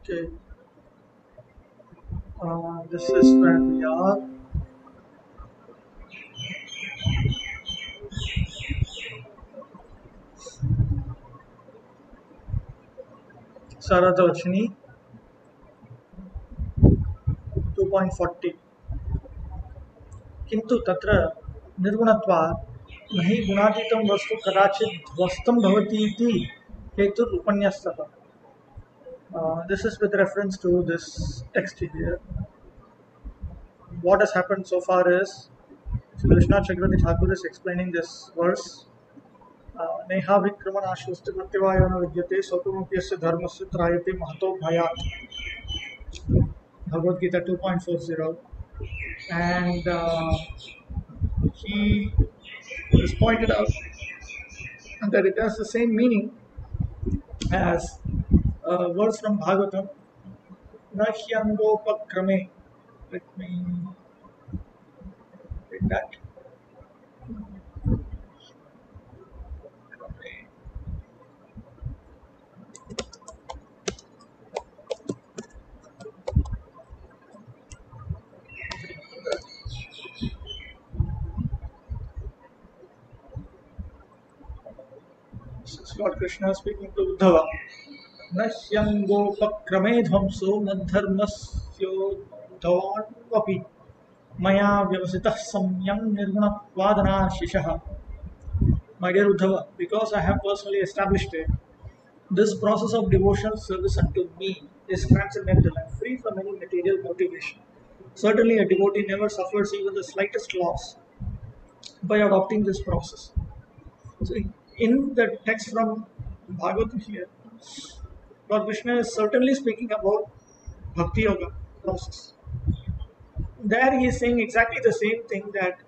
Okay, this is where we are. Saradharshini 2.40 किंतु तत्र निर्गुणत्वात् नहि गुणातीतं वस्तु कदाचित् ध्वस्तं भवति इति हेतुरुपन्यस्तः. This is with reference to this text here. What has happened so far is Krishna Chakravarti Thakur is explaining this verse. Neha विक्रमणाशुस्ति प्रत्यवायो न विद्यते स्वतमप्यस्य धर्मस्य त्रायते महतो भयात्. Bhagavad Gita 2.40, and he has pointed out that it has the same meaning as a verse from Bhagavatam, Nahyangopakrame. Let me read that. This is Lord Krishna speaking to Uddhava. Nahyangopakrame dhvamso madharmasyoddhavanvapi maya vyavasitah samyam nirgunatvadanashishah. My dear Uddhava, because I have personally established it, this process of devotional service unto me is transcendental and free from any material motivation. Certainly, a devotee never suffers even the slightest loss by adopting this process. So, in the text from Bhagavatam here, Lord Krishna is certainly speaking about Bhakti Yoga process. There he is saying exactly the same thing that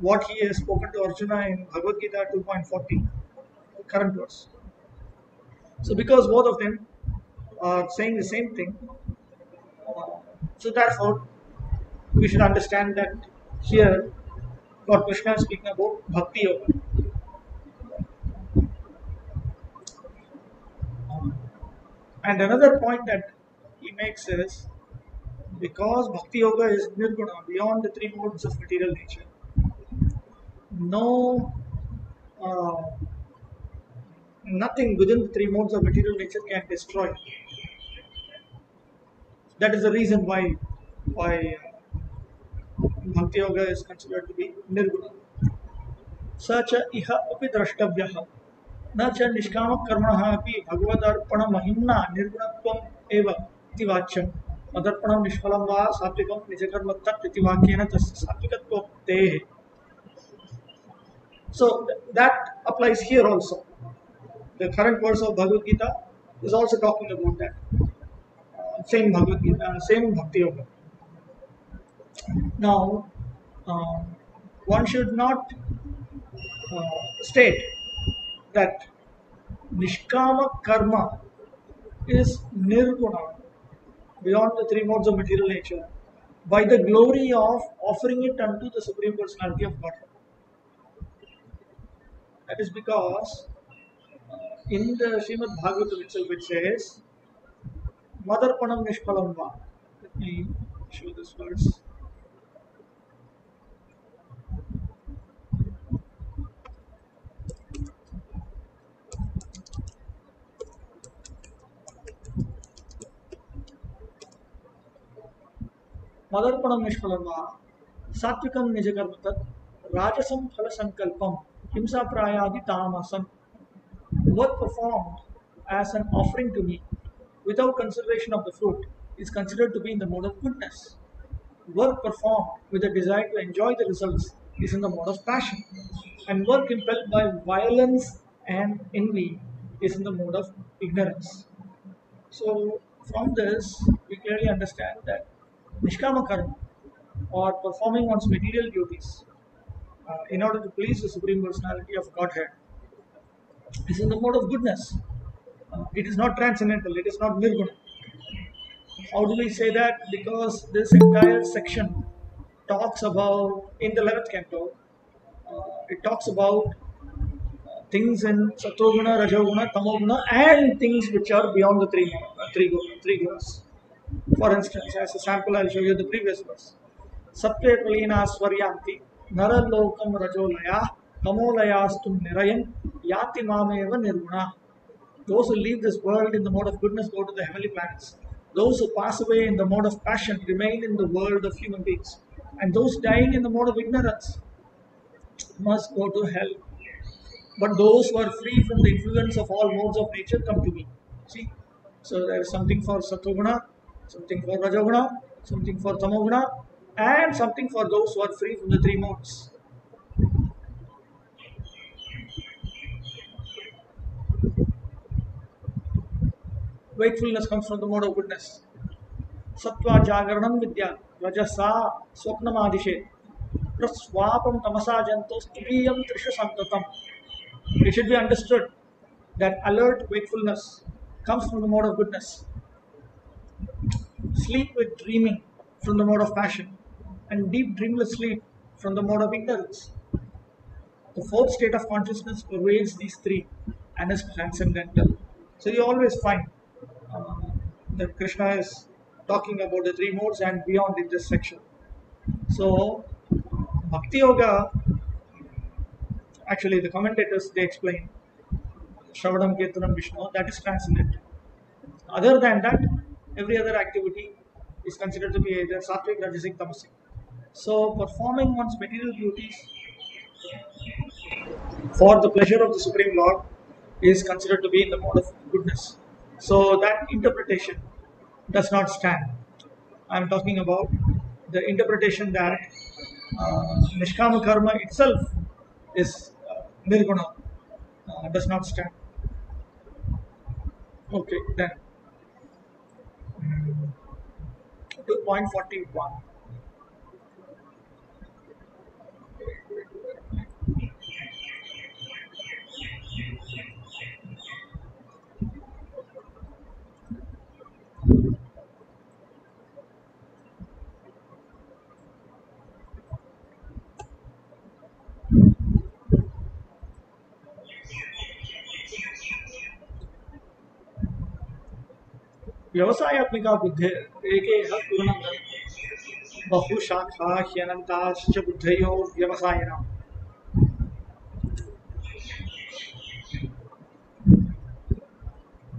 what he has spoken to Arjuna in Bhagavad Gita 2.40, current verse. So because both of them are saying the same thing, so therefore we should understand that here Lord Krishna is speaking about Bhakti Yoga. And another point that he makes is, because Bhakti Yoga is nirguna, beyond the three modes of material nature, nothing within the three modes of material nature can destroy. That is the reason why Bhakti Yoga is considered to be nirguna. Sacha iha api drashtavyah न च निष्कामकर्मणः अपि भगवदर्पणमहिम्ना निर्गुणत्वम् एव इति वाच्यम्. मदर्पणं निष्फलं वा सात्विकं निजकर्म तत् इति वाक्येन तस्य सात्विकत्वोक्तेः. So that applies here also. The current verse of Bhagavad Gita is also talking about that. Same Bhagavad Gita, same Bhakti Yoga. Now, one should not state that Nishkama karma is nirguna, beyond the three modes of material nature, by the glory of offering it unto the Supreme Personality of Godhead. That is because in the Srimad Bhagavatam itself it says, Madarpanam Nishpalam Va. Let me show this verse. Madarpanam Nishpalam Va. Satvikam Nijakarmatat. Rajasam Phala Sankalpam. Himsa Prayadi Tamasam. Work performed as an offering to me without consideration of the fruit is considered to be in the mode of goodness. Work performed with a desire to enjoy the results is in the mode of passion. And work impelled by violence and envy is in the mode of ignorance. So, from this, we clearly understand that Nishkama Karma, or performing one's material duties in order to please the Supreme Personality of Godhead, is in the mode of goodness. It is not transcendental, it is not nirguna. How do we say that? Because this entire section talks about, in the 11th canto, it talks about things in Satoguna, Rajoguna, Tamoguna, and things which are beyond the three gunas. For instance, as a sample, I'll show you the previous verse. Satya Kalina Swaryanti, Naralokam Rajolaya, Tamolayastum Nirayan, Yati Mameva Nirguna. Those who leave this world in the mode of goodness go to the heavenly planets. Those who pass away in the mode of passion remain in the world of human beings. And those dying in the mode of ignorance must go to hell. But those who are free from the influence of all modes of nature come to me. See? So there is something for Satoguna, something for Rajoguna, something for Tamoguna, and something for those who are free from the three modes. Wakefulness comes from the mode of goodness. Sattva Jagaranam Vidya, Rajasa Swapnamadishe, Praswapam Tamasa Jantos Turiyam Trisha Santatam. It should be understood that alert wakefulness comes from the mode of goodness. Sleep with dreaming from the mode of passion, and deep dreamless sleep from the mode of ignorance. The fourth state of consciousness pervades these three and is transcendental. So you always find uh, that Krishna is talking about the three modes and beyond in this section. So Bhakti Yoga, actually the commentators they explain Shravanam, Kirtanam, Vishnu, that is transcendental. Other than that, every other activity is considered to be either sattvic, rajasic, tamasic. So performing one's material duties for the pleasure of the Supreme Lord is considered to be in the mode of goodness. So that interpretation does not stand. I am talking about the interpretation that Nishkama Karma itself is Nirguna, does not stand. Okay, then 2.41. व्यवसायात्मिका बुद्धि एकेह पूर्णं बहुशाखा ह्यनन्ताश्च बुद्धयो व्यवसायिनाम्.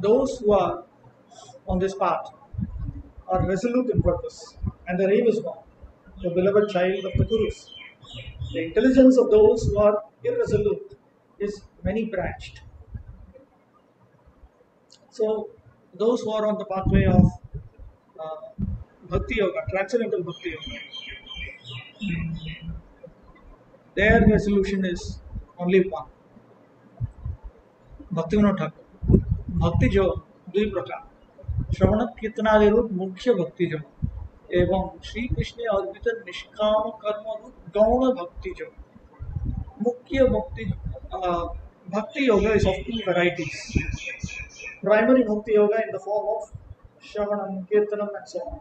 Those who are on this path are resolute in purpose, and their aim is one, the beloved child of the Gurus. The intelligence of those who are irresolute is many branched. So, those who are on the pathway of Bhakti Yoga, transcendental Bhakti Yoga, their resolution is only one. Bhakti Vinod Thakur. भक्ति जो दुई प्रकार श्रवण कीर्तनादि रूप मुख्य भक्ति जो एवं श्री कृष्ण अर्पित निष्काम कर्म रूप गौण भक्ति जो मुख्य भक्ति भक्ति yoga is of two varieties. Primary bhakti yoga in the form of shravanam, kirtanam and so on,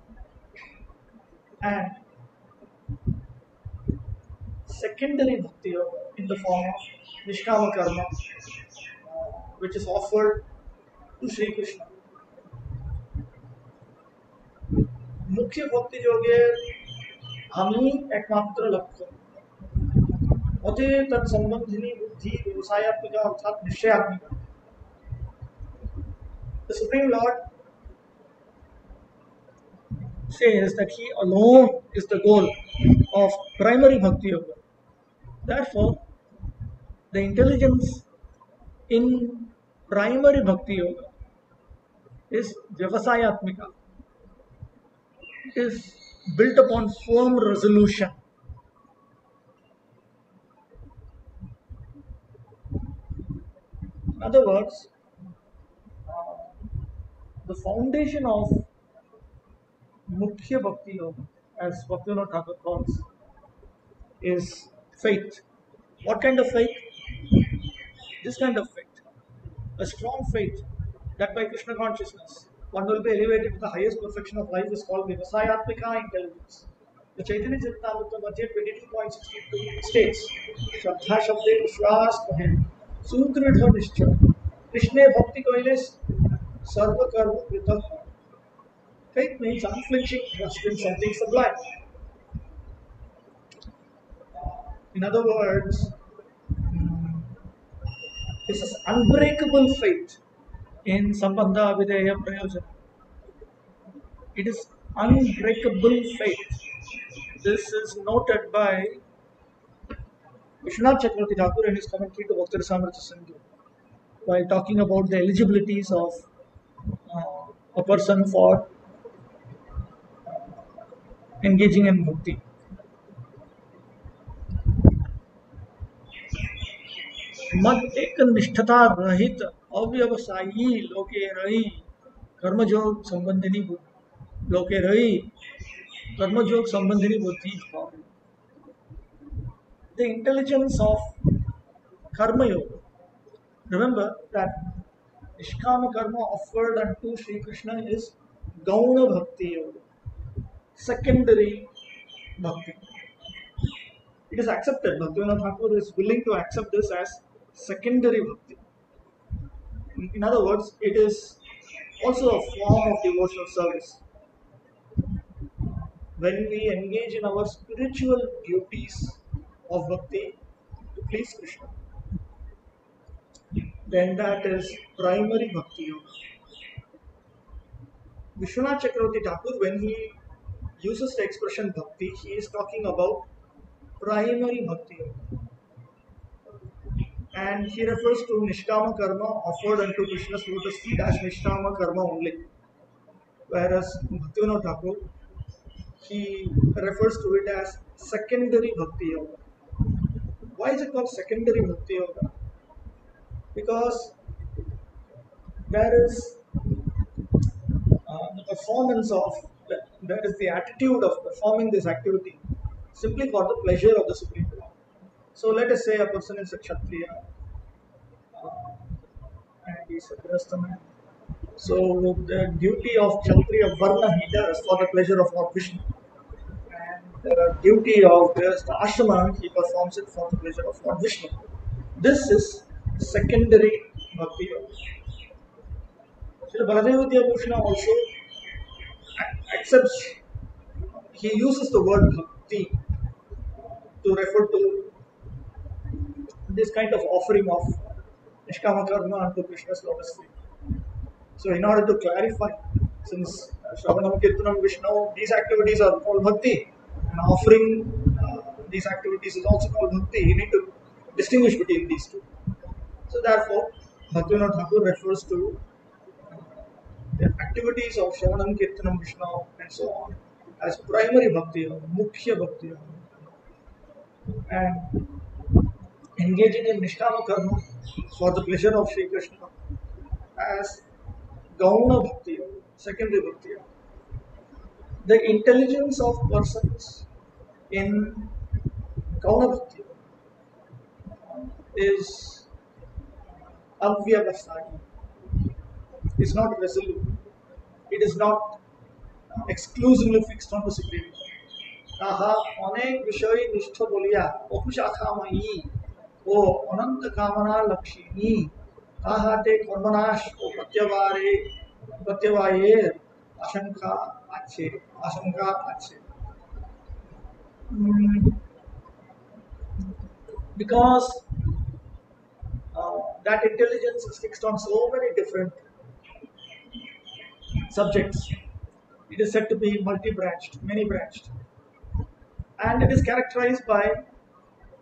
and secondary bhakti yoga in the form of nishkama karma, which is offered to Shri Krishna. मुख्य भक्ति योगे हमी एकमात्र लक्ष्य होते तत्संबंधिनी बुद्धि व्यवसायात्मिका अर्थात निश्चयात्मिका. The Supreme Lord says that He alone is the goal of primary bhakti yoga. Therefore, the intelligence in primary bhakti yoga is vyavasayatmika. It is built upon firm resolution. In other words, the foundation of Mukhya Bhakti Yoga, as Bhaktivinoda Thakur calls, is faith. What kind of faith? This kind of faith. A strong faith that by Krishna consciousness one will be elevated to the highest perfection of life is called Vyavasayatmika intelligence. The Chaitanya Charitamrita Madhya 22.62 states, Shraddha Shabde Vishwas Mahen, सुदृढ़ निश्चय कृष्णे भक्ति कहिले सर्व कर्म कृतः. Faith means unflinching trust in something sublime. In other words, this is unbreakable faith in Sambandha Videya Prayojana. It is unbreakable faith. This is noted by Vishwanath Chakravarti Thakur in his commentary to Bhakti Rasamrita Sindhu while talking about the eligibilities of a person for engaging in bhakti. मत एक निष्ठता रहित अव्यवसायी लोके रही कर्मयोग संबंधिनी लोके रही कर्मयोग संबंधिनी बुद्धि. The intelligence of karma yoga. Remember that Nishkama karma offered unto Sri Krishna is Gauna Bhakti Yoga, secondary bhakti. It is accepted. Bhaktivinoda Thakur is willing to accept this as secondary bhakti. In other words, it is also a form of devotional service. When we engage in our spiritual duties of bhakti to please Krishna, then that is primary bhakti yoga. Vishwanath Chakravarti Thakur, when he uses the expression bhakti, he is talking about primary bhakti yoga. And he refers to Nishkama karma offered unto Krishna's lotus feet as Nishkama karma only. Whereas Bhaktivinoda Thakur, he refers to it as secondary bhakti yoga. Why is it called secondary bhakti yoga? Because there is the performance of, there is the attitude of performing this activity simply for the pleasure of the Supreme Lord. So let us say a person is a Kshatriya and he is a Grihastha man. So the duty of Kshatriya Varna he does for the pleasure of Lord Vishnu. And the duty of Grihastha Ashrama he performs it for the pleasure of Lord Vishnu. This is secondary bhakti yoga. Srila Baladeva Bhushan also accepts, he uses the word bhakti to refer to this kind of offering of Nishkama karma unto Krishna's lotus feet. So in order to clarify, since Shravanam, Kirtanam, Vishnu, these activities are called bhakti, and offering these activities is also called bhakti, you need to distinguish between these two. So therefore, Bhaktivinoda Thakur refers to the activities of Shravanam, Kirtanam, Vishnu and so on as primary bhakti, mukhya bhakti. And engaging in Nishkama karma for the pleasure of Sri Krishna as Gauna bhakti, secondary bhakti. The intelligence of persons in Gauna bhakti is avyavasthani. It's not resolute. It is not exclusively fixed on the Supreme Lord. তাহা অনেক বিষয় নিষ্ঠ বলিয়া বহুশাখাময়ী ও অনন্ত কামনা লক্ষ্মী তাহাতে কর্মনাশ ও প্রত্যবায়ের আশঙ্কা আছে. Because that intelligence is fixed on so many different subjects, it is said to be multi-branched, many-branched, and it is characterized by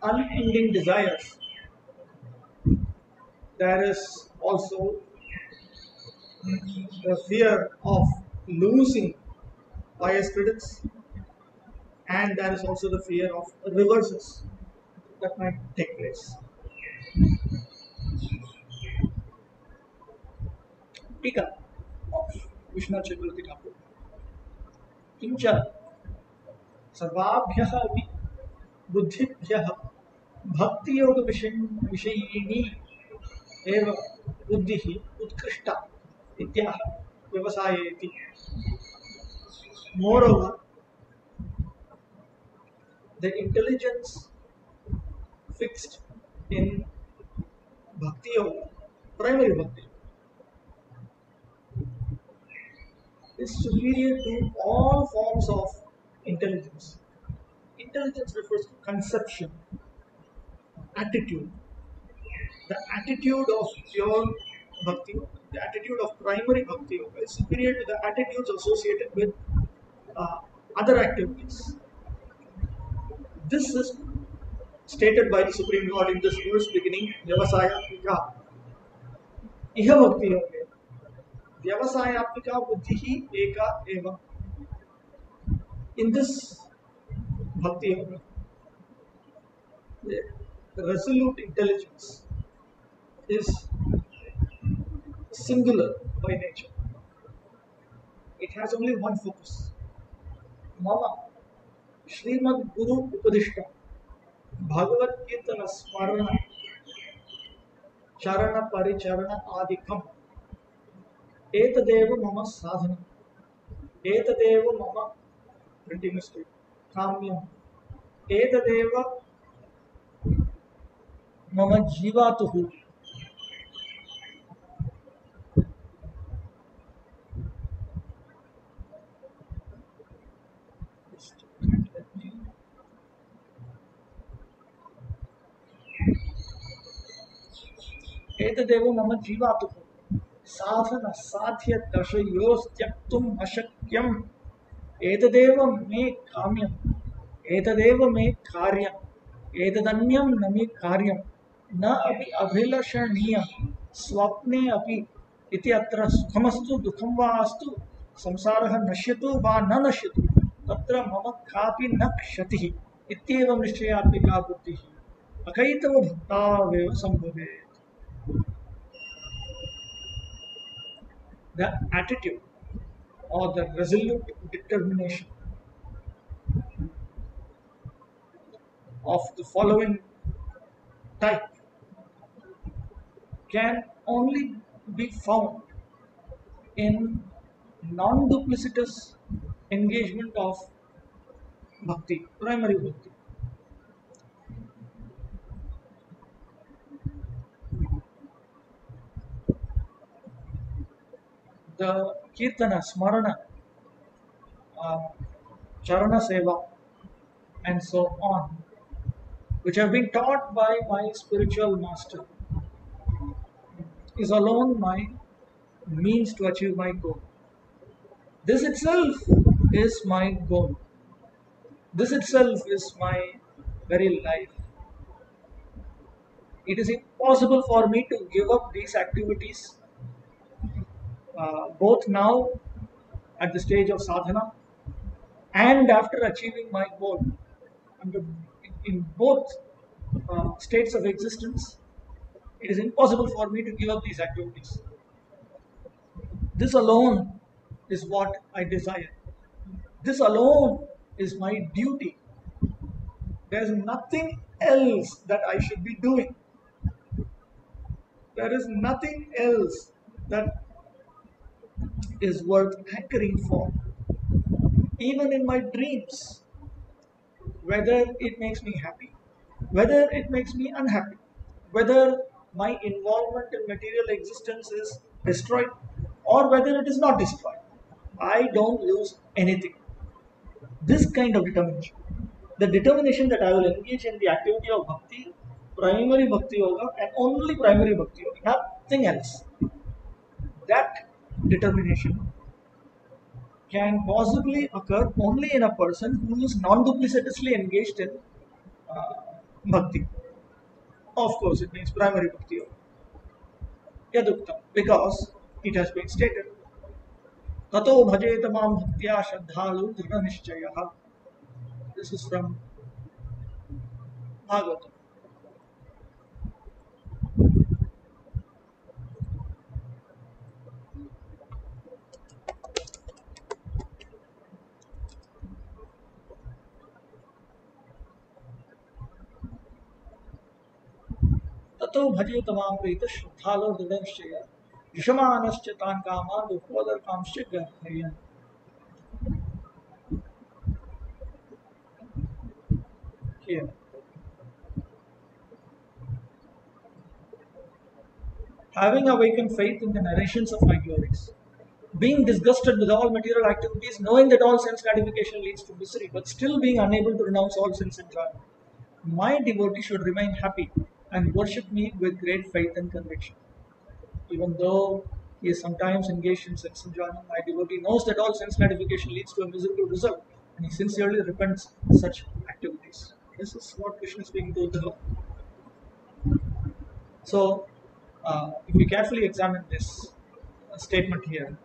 unending desires. There is also the fear of losing pious credits, and there is also the fear of reverses that might take place. Tika of Vishwanath Chakravarti Thakur. Kincha सर्वाभ्यः अपि बुद्धिभ्यः भक्तियोग विषयिणी एव बुद्धिः उत्कृष्टा इत्याह व्यवसायेति. Moreover, the intelligence fixed in Bhakti Yoga, primary Bhakti, is superior to all forms of intelligence. Intelligence refers to conception, attitude. The attitude of pure Bhakti Yoga, the attitude of primary Bhakti Yoga is superior to the attitudes associated with uh, other activities. This is stated by the Supreme Lord in this verse beginning, Vyavasayatmika. Iha Bhakti Yoga. Vyavasayatmika buddhihi eka eva. In this Bhakti Yoga, the resolute intelligence is singular by nature. It has only one focus. Mama, Srimad Guru Upadishta, Bhagavad Kirtana Smarana, Charana Paricharana Adikam, Etadeva Mama Sadhana, Etadeva Mama, continuously, Kamyam, Etadeva Mama Jivatuhu. Etadeva Mama Jivatuhu. Sadhana Sadhya Dashayostyaktum Ashakyam. Etadeva me Kamyam. Etadeva me Karyam. Etadanyam na me Karyam. न अपि अभिलषणीय स्वप्ने अपि इति अत्र सुखमस्तु दुःखं वा अस्तु संसारः नश्यतु वा न नश्यतु तत्र मम कापि न क्षतिः इत्येवं निश्चयात्मिका बुद्धिः अकैतव भक्तावेव सम्भवेत्. The attitude or the resolute determination of the following type can only be found in non-duplicitous engagement of bhakti, primary bhakti. The kirtana, smarana, uh, charana seva, and so on, which have been taught by my spiritual master, is alone my means to achieve my goal. This itself is my goal. This itself is my very life. It is impossible for me to give up these activities both now at the stage of sadhana and after achieving my goal. In both states of existence, it is impossible for me to give up these activities. This alone is what I desire. This alone is my duty. There is nothing else that I should be doing. There is nothing else that is worth hankering for. Even in my dreams, whether it makes me happy, whether it makes me unhappy, whether my involvement in material existence is destroyed or whether it is not destroyed, I don't lose anything. This kind of determination, the determination that I will engage in the activity of bhakti, primary bhakti yoga, and only primary bhakti yoga, nothing else, that determination can possibly occur only in a person who is non-duplicitously engaged in uh, bhakti. Of course, it means primary bhakti yoga. Yaduktam, because it has been stated, Tato bhajeta mam bhaktya shraddhalu dhrita nishchayah. This is from Bhagavatam. ततो भजे तमाम प्रीत श्रद्धालो दृढ़निश्चय युषमानश्च तान् कामान् दुःखोदरकांश्च गह्यन्. Here, having awakened faith in the narrations of my glories, being disgusted with all material activities, knowing that all sense gratification leads to misery, but still being unable to renounce all sense enjoyment. My devotee should remain happy and worship me with great faith and conviction. Even though he is sometimes engaged in sense enjoyment, my devotee knows that all sense gratification leads to a miserable result, and he sincerely repents such activities. This is what Krishna is speaking to Uddhava. So, if we carefully examine this statement here,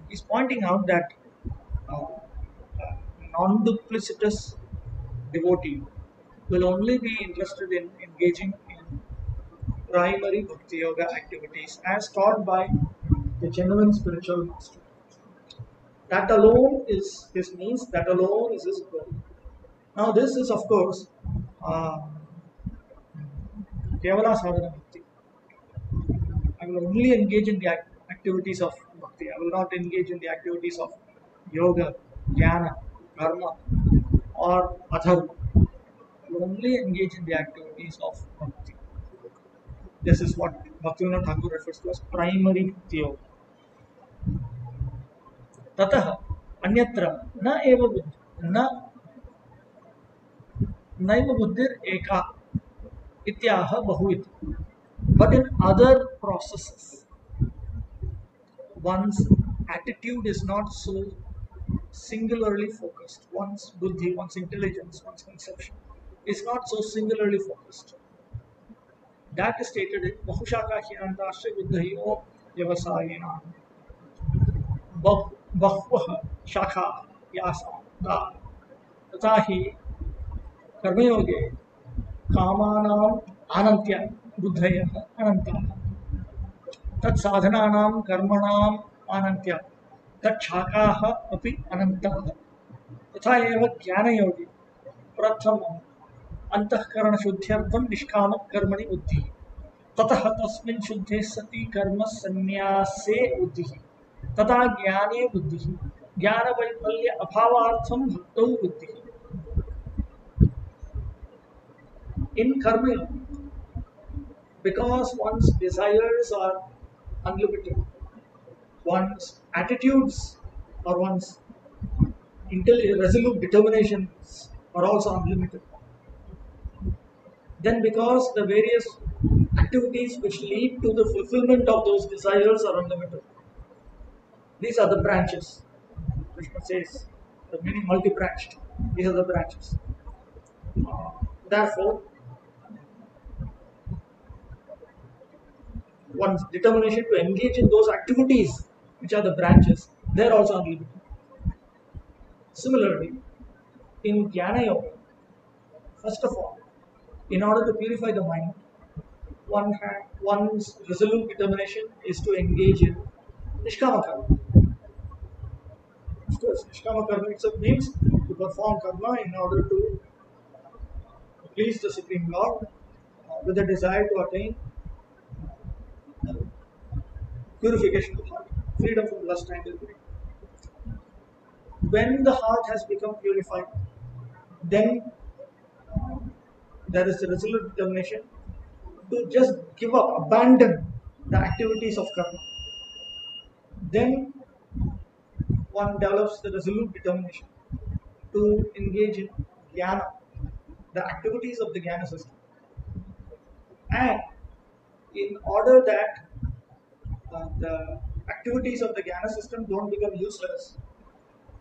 he's pointing out that uh, non-duplicitous devotee will only be interested in engaging in primary bhakti yoga activities as taught by the genuine spiritual master. That alone is his means, that alone is his goal. Now, this is, of course, uh, Kevala Sadhana Bhakti. I will only engage in the activities of bhakti. I will not engage in the activities of yoga, jnana, karma, or adharma. I will only engage in the activities of bhakti. This is what Bhaktivinoda Thakur refers to as primary bhakti yoga. ततः अन्यत्र न एव न नैव बुद्धिर एका इत्याह बहु इति. But in other processes, one's attitude is not so singularly focused. One's buddhi, one's intelligence, one's conception is not so singularly focused. That is stated in Bahushaka Hinantasya Buddhayo Vyavasayena. Bahvah Shakha Yasa Da. तथा ही कर्मयोगे कामानां अनन्त्य बुद्धयः अनन्ताः तत्साधनानां कर्मणाम् अनन्त्य तच्छाखाः अपि अनन्ताः तथा एव ज्ञानयोगे प्रथमम् अंतःकरणशुद्ध्यर्थं निष्कामकर्मणि बुद्धिः ततः तस्मिन् शुद्धे सति कर्म संन्यासे बुद्धिः तथा ज्ञाने बुद्धिः ज्ञानवैफल्य अभावार्थं भक्तौ बुद्धिः. In karma, because one's desires are unlimited, one's attitudes or one's resolute determinations are also unlimited. Then, because the various activities which lead to the fulfillment of those desires are unlimited, these are the branches. Krishna says, the meaning multi-branched. These are the branches. Therefore, one's determination to engage in those activities, which are the branches, they are also unlimited. Similarly, in Jnana Yoga, first of all, in order to purify the mind, one's resolute determination is to engage in Nishkama Karma. Of course, Nishkama Karma itself means to perform karma in order to please the Supreme Lord with a desire to attain purification of heart, freedom from lust and greed. When the heart has become purified, then there is a resolute determination to just give up, abandon the activities of karma. Then one develops the resolute determination to engage in jnana, the activities of the jnana system. And in order that the activities of the jnana system don't become useless,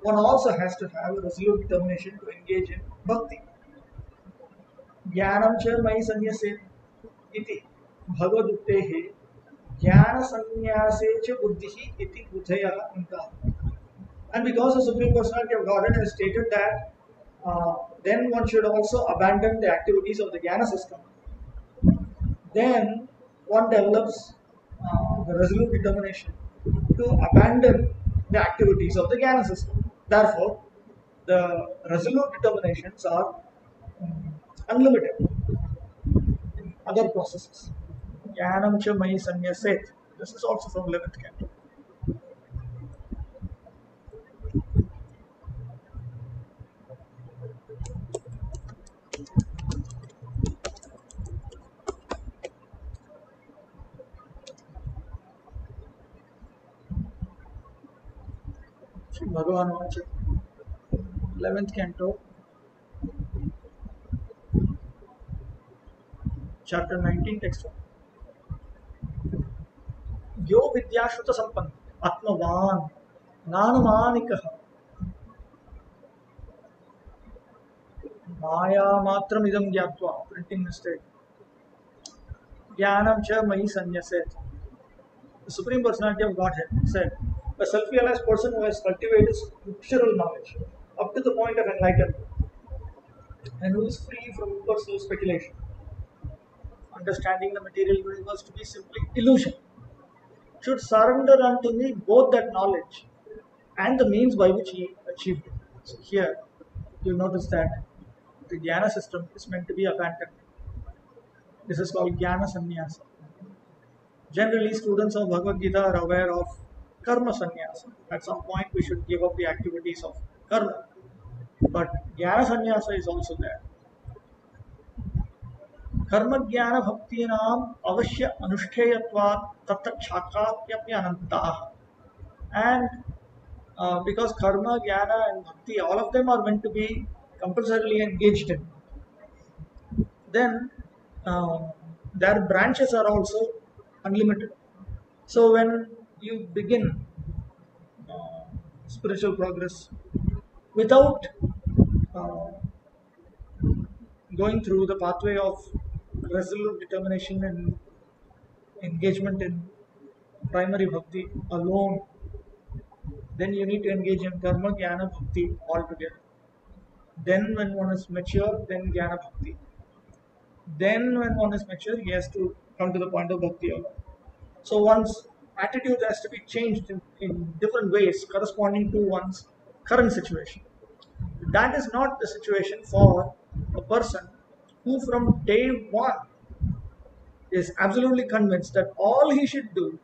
one also has to have a resolute determination to engage in bhakti. ज्ञानं च मयि संन्यसेत् इति भगवदुक्तेः ज्ञानसंन्यासे च बुद्धिः इति बुद्धयः अन्तः. And because the Supreme Personality of Godhead has stated that then one should also abandon the activities of the jnana system, then one develops the resolute determination to abandon the activities of the jnana system. Therefore, the resolute determinations are unlimited in other processes. Jnanam cha mayi sanyaset. This is also from 11th canto. Bhagavan Vacha, 11th canto, chapter 19, text 1. यो विद्याश्रुत संपन्न आत्मवान नानुमानिकः माया मात्रमिदं ज्ञात्वा printing mistake ज्ञानं च मयि संन्यसेत्. The Supreme Personality of Godhead said, a self-realized person who has cultivated scriptural knowledge up to the point of enlightenment and who is free from impersonal speculation, understanding the material universe to be simply illusion, should surrender unto me both that knowledge and the means by which he achieved it. So here, you'll notice that the Jnana system is meant to be abandoned. This is called Jnana Sannyasa. Generally, students of Bhagavad Gita are aware of Karma Sannyasa. At some point, we should give up the activities of Karma. But Jnana Sannyasa is also there. Karma Jnana Bhakti Nam Avashya Anushtheyatvat Tatta Chakapyapya Anantah. And because Karma, Jnana and Bhakti, all of them are meant to be compulsorily engaged in. Then their branches are also unlimited. So when you begin spiritual progress without going through the pathway of resolute determination and engagement in primary bhakti alone, then you need to engage in karma, jnana, bhakti altogether. Then when one is mature, then jnana, bhakti. Then when one is mature, he has to come to the point of bhakti alone. So one's attitude has to be changed in different ways corresponding to one's current situation. That is not the situation for a person who from day one is absolutely convinced that all he should do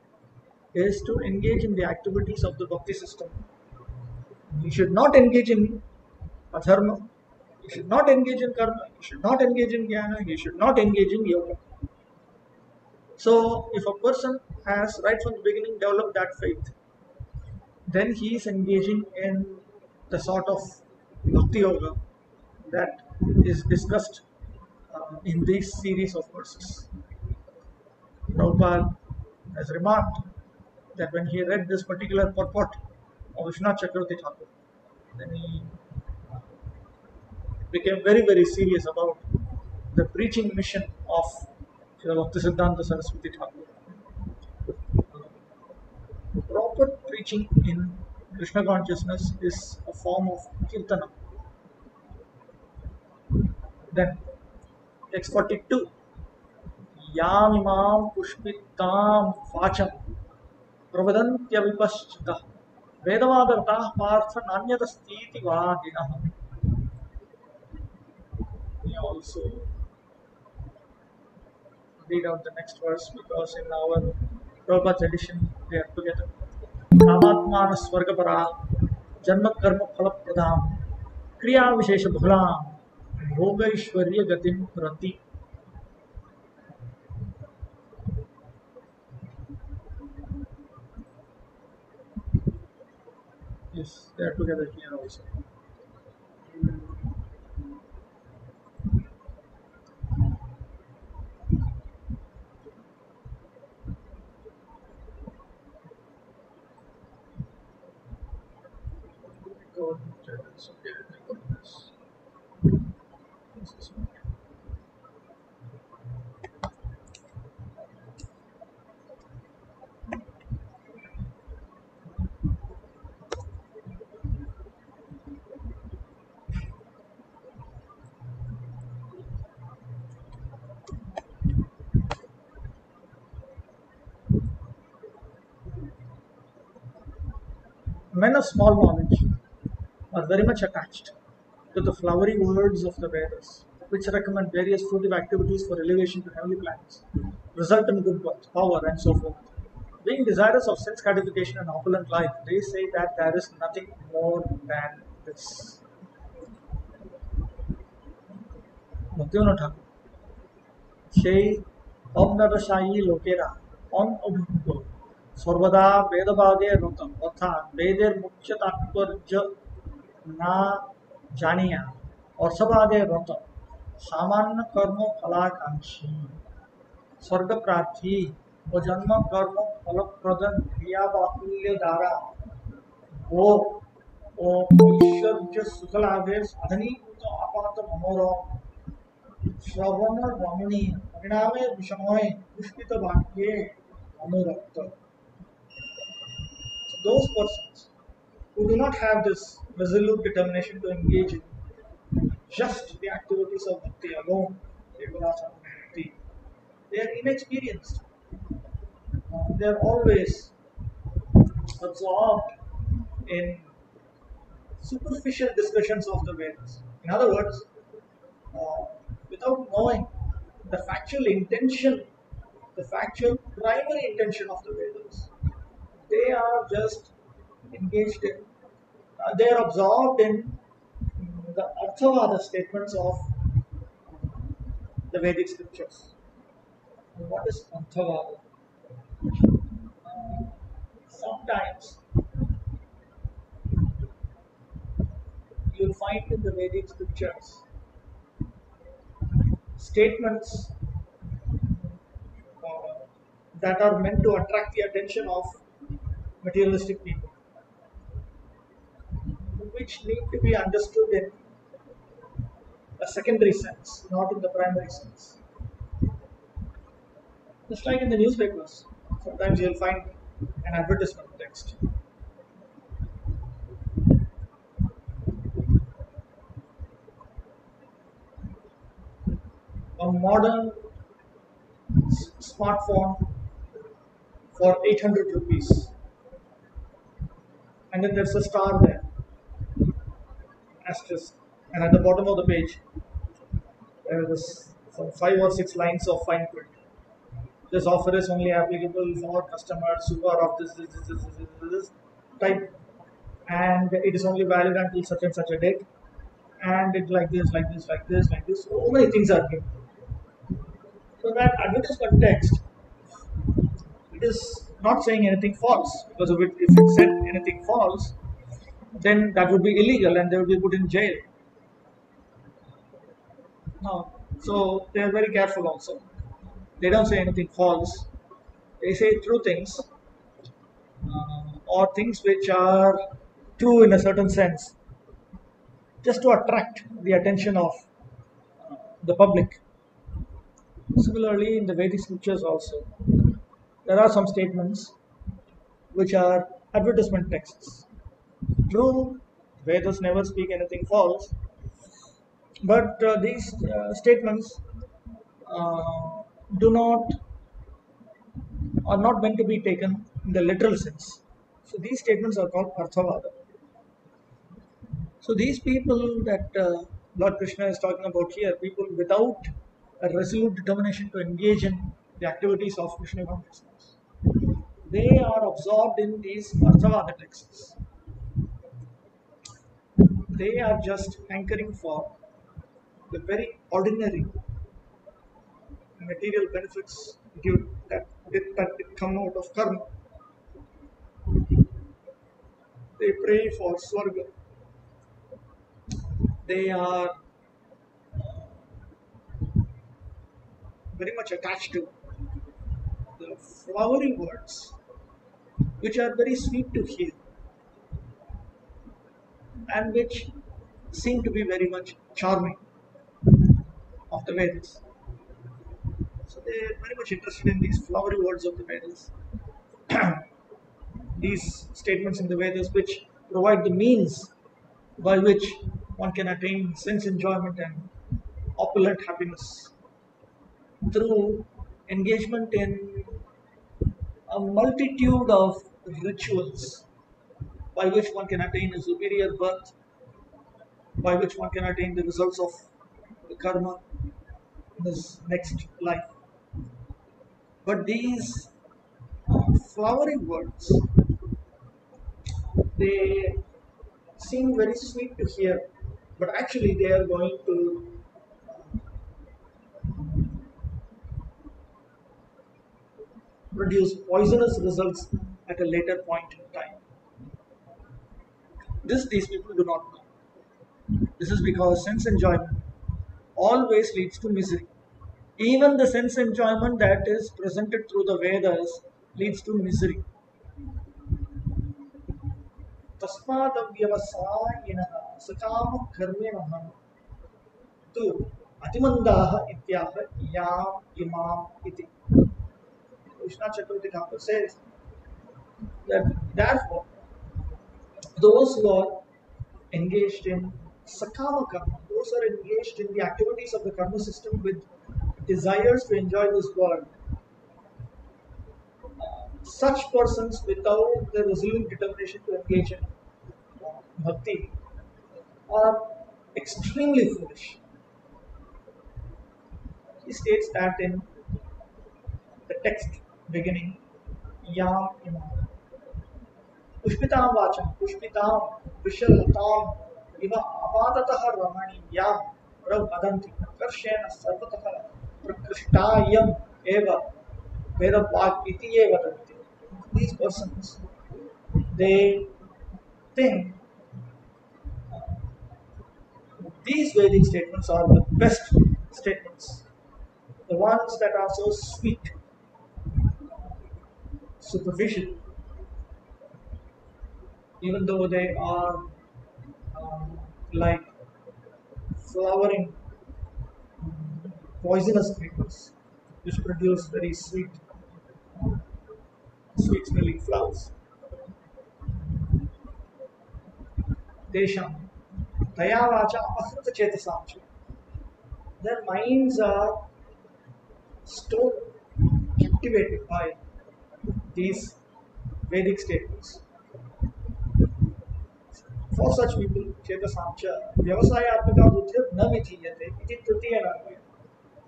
is to engage in the activities of the bhakti system. He should not engage in adharma, he should not engage in karma, he should not engage in jnana, he should not engage in yoga. So if a person has right from the beginning developed that faith, then he is engaging in the sort of bhakti yoga that is discussed in this series of verses. Prabhupada has remarked that when he read this particular purport of Vishwanath Chakravarti Thakur, then he became very, very serious about the preaching mission of Srila Bhaktisiddhanta Saraswati Thakur. Proper preaching in Krishna consciousness is a form of kirtana. Then, text 42. Yam imam pushpitam vacham pravadantya vipaschita vedavadartah partha nanyadastiti vadinah. We also read out the next verse because in our Prabhupada's edition they are together. Kamatmana swargapara janma karma phalapradam kriya vishesha bhulam bhogaishwarya gatim prati. Yes, they are together here also. Men of small knowledge are very much attached to the flowery words of the Vedas, which recommend various fruitive activities for elevation to heavenly planets, result in good birth, power, and so forth. Being desirous of sense gratification and opulent life, they say that there is nothing more than this. Bhaktivinoda Thakur, সেই অবনাদশায়ী লোকেরা অনঅভিজ্ঞ सर्वदा वेदभागे रतम अर्थात वेदेर मुख्य तात्पर्य ना जानिया और सभागे रतम सामान्य कर्म फलाकांक्षी स्वर्ग प्रार्थी व जन्म कर्म फलप्रद क्रिया बाहुल्य द्वारा वो ईश्वर सुखलाभे साधनीभूत आपात मनोरम श्रवण रमणीय परिणामे विषमय पुष्पित वाक्ये अनुरक्त. So those persons who do not have this resolute determination to engage in just the activities of bhakti alone, they are inexperienced. They are always absorbed in superficial discussions of the Vedas. In other words, without knowing the factual intention, the factual primary intention of the Vedas, they are just engaged in, they are absorbed in the Arthavada statements of the Vedic scriptures. And what is Arthavada? Sometimes you'll find in the Vedic scriptures statements that are meant to attract the attention of materialistic people, which need to be understood in a secondary sense, not in the primary sense. Just like in the newspapers, sometimes you'll find an advertisement text. A modern smartphone for 800 rupees, and then there's a star there, asterisk, and at the bottom of the page there is some 5 or 6 lines of fine print. This offer is only applicable for customers who are of this type, and it is only valid until such and such a date, and it like this, like this, like this, like this. So many things are given. So that advertisement text, it is not saying anything false, because if it said anything false, then that would be illegal and they would be put in jail. No, so they are very careful also. They don't say anything false. They say true things, or things which are true in a certain sense, just to attract the attention of the public. Similarly, in the Vedic scriptures also, there are some statements which are advertisement texts. True, Vedas never speak anything false, but these statements do not are not meant to be taken in the literal sense. So these statements are called Arthavada. So these people that Lord Krishna is talking about here, people without a resolute determination to engage in the activities of Krishna consciousness, they are absorbed in these Arthavada texts. They are just hankering for the very ordinary material benefits that come out of karma. They pray for Swarga. They are very much attached to the flowery words, which are very sweet to hear and which seem to be very much charming of the Vedas. So they are very much interested in these flowery words of the Vedas. These statements in the Vedas which provide the means by which one can attain sense enjoyment and opulent happiness through engagement in a multitude of rituals by which one can attain a superior birth, by which one can attain the results of the karma in this next life. But these flowery words, they seem very sweet to hear, but actually they are going to produce poisonous results at a later point in time. This these people do not know. This is because sense enjoyment always leads to misery. Even the sense enjoyment that is presented through the Vedas leads to misery. तस्मादव्यवसायिनः सकामकर्मिणः तु अतिमन्दाः इत्याह याम् इमाम् इति. Krishna Chakravarti Thakur says that therefore those who are engaged in sakama karma, those who are engaged in the activities of the karma system with desires to enjoy this world, such persons without the resolute determination to engage in bhakti are extremely foolish. He states that in the text beginning, Yam Imam. Pushpitam Vacham, Pushpitam, Vishalatam, Iva Apatatah Ramaniyam, Rav Vadanti, Karshena Sarvatah, Prakrishtayam Eva, Veda Bhag Iti Vadanti. These persons, they think these Vedic statements are the best statements, the ones that are so sweet, superficial, even though they are like flowering poisonous creatures which produce very sweet smelling flowers. Desham Dayavacha Ahrita Chetasam. Their minds are so captivated by these Vedic statements. For such people, Chetasamcha, Vyavasayatmaka buddhi na vidhiyate, iti tritiya narvaya.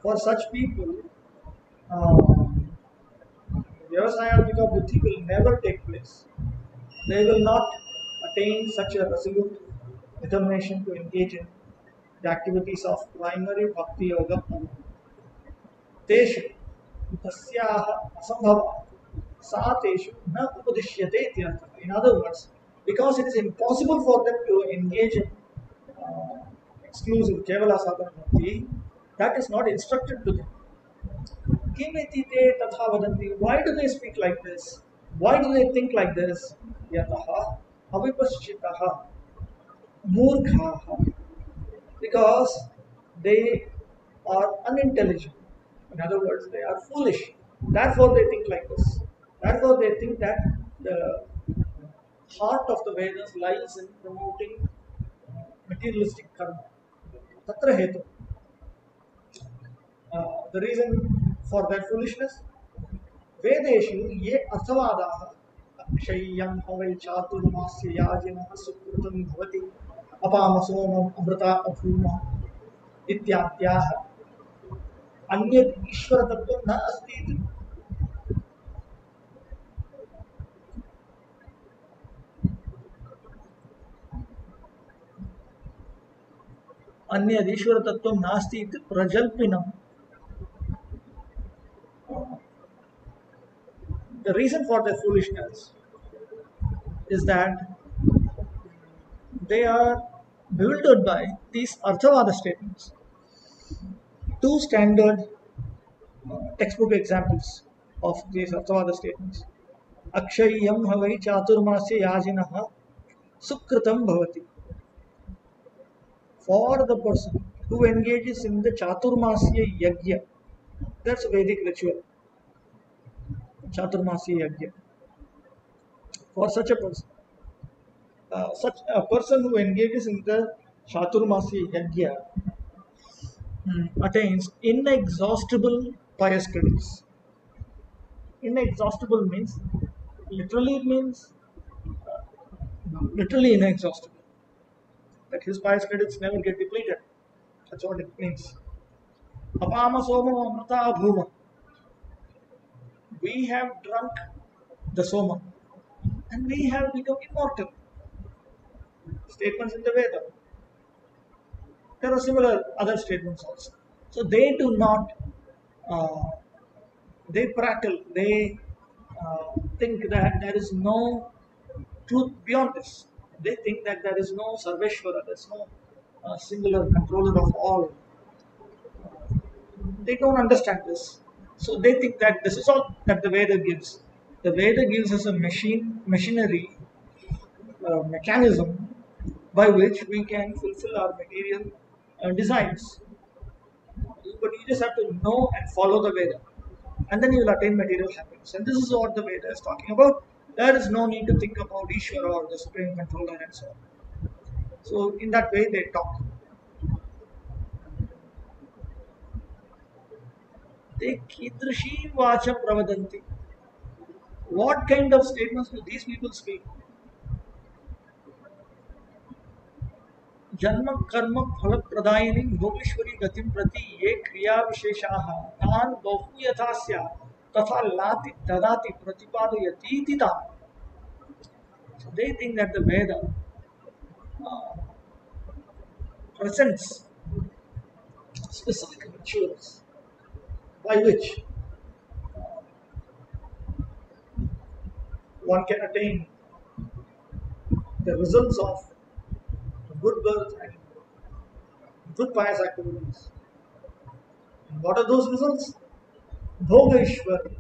For such people, Vyavasayatmaka buddhi will never take place. They will not attain such a resolute determination to engage in the activities of primary bhakti yoga. Teshu tasyaha asambhava sa teshu na upadishyate ityartha. In other words, because it is impossible for them to engage in exclusive Kevala Sadhana Bhakti, that is not instructed to them. Kimeti te tatha vadanti. Why do they speak like this? Why do they think like this? Yataha avipaschitaha murkhaha. Because they are unintelligent. In other words, they are foolish. Therefore, they think like this. Therefore, they think that the heart of the Vedas lies in promoting materialistic karma. Tatra hetu. The reason for their foolishness? Vedeshu ye arthavadaha akshayyam havai chaturmasya yajinah sukrutam bhavati apamasomam amrita abhuma ityatyaha अन्यद ईश्वर तत्व न अस्ति. अन्यद ईश्वर तत्व नास्ति इति प्रजल्पिनम. The reason for their foolishness is that they are bewildered by these Arthavada statements. Two standard textbook examples of these Arthavada statements. Akshayyam havai chaturmasya yajinah sukritam bhavati. For the person who engages in the chaturmasya yajna, that's a Vedic ritual. Chaturmasya yajna. For such a person who engages in the chaturmasya yajna attains inexhaustible pious credits. Inexhaustible means literally inexhaustible. That his pious credits never get depleted. That's what it means. Apama soma amrita bhuma. We have drunk the soma and we have become immortal. Statements in the Veda. There are similar other statements also. So they do not, they prattle, they think that there is no truth beyond this. They think that there is no Sarveshwara, there is no singular controller of all. They don't understand this. So they think that this is all that the Veda gives. The Veda gives us a machinery, mechanism by which we can fulfill our material desires. But you just have to know and follow the Veda, and then you will attain material happiness. And this is what the Veda is talking about. There is no need to think about Ishvara or the Supreme Controller and so on. So in that way they talk. They kidrishi vacha pravadanti. What kind of statements do these people speak? जन्म कर्म फल प्रदायिनी भोगेश्वरी गतिम प्रति ये क्रिया विशेषाः तान् बहु यथा स्यात् तथा लाति ददाति प्रतिपादयति इति तान्. So they think that the Veda presents specific rituals by which one can attain the results of good birth and good pious activities. And what are those results? Bhogeshwari,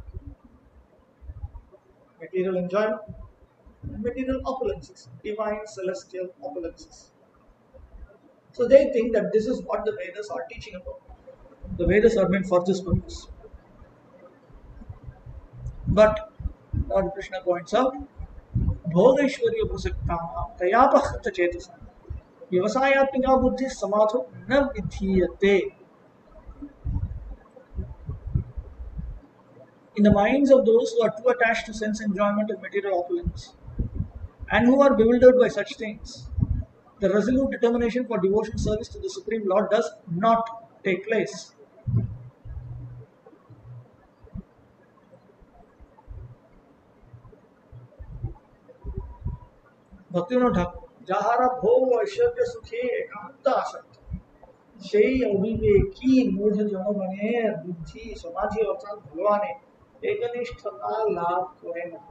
material enjoyment, and material opulences, divine celestial opulences. So they think that this is what the Vedas are teaching about. The Vedas are meant for this purpose. But Lord Krishna points out, Bhogeshwariya prasakta tayapahata chetasa vyavasayatmika buddhi samadho na vidhiyate. In the minds of those who are too attached to sense enjoyment and material opulence, and who are bewildered by such things, the resolute determination for devotion service to the Supreme Lord does not take place. Bhaktivinoda Thakur, যাহারা ভোগ ঐশ্বর্য সুখে একান্ত আসক্ত সেই অবিবেকী মূঢ় জনগণের বুদ্ধি সমাজে অর্থাৎ ভগবানে একনিষ্ঠতা লাভ করে না.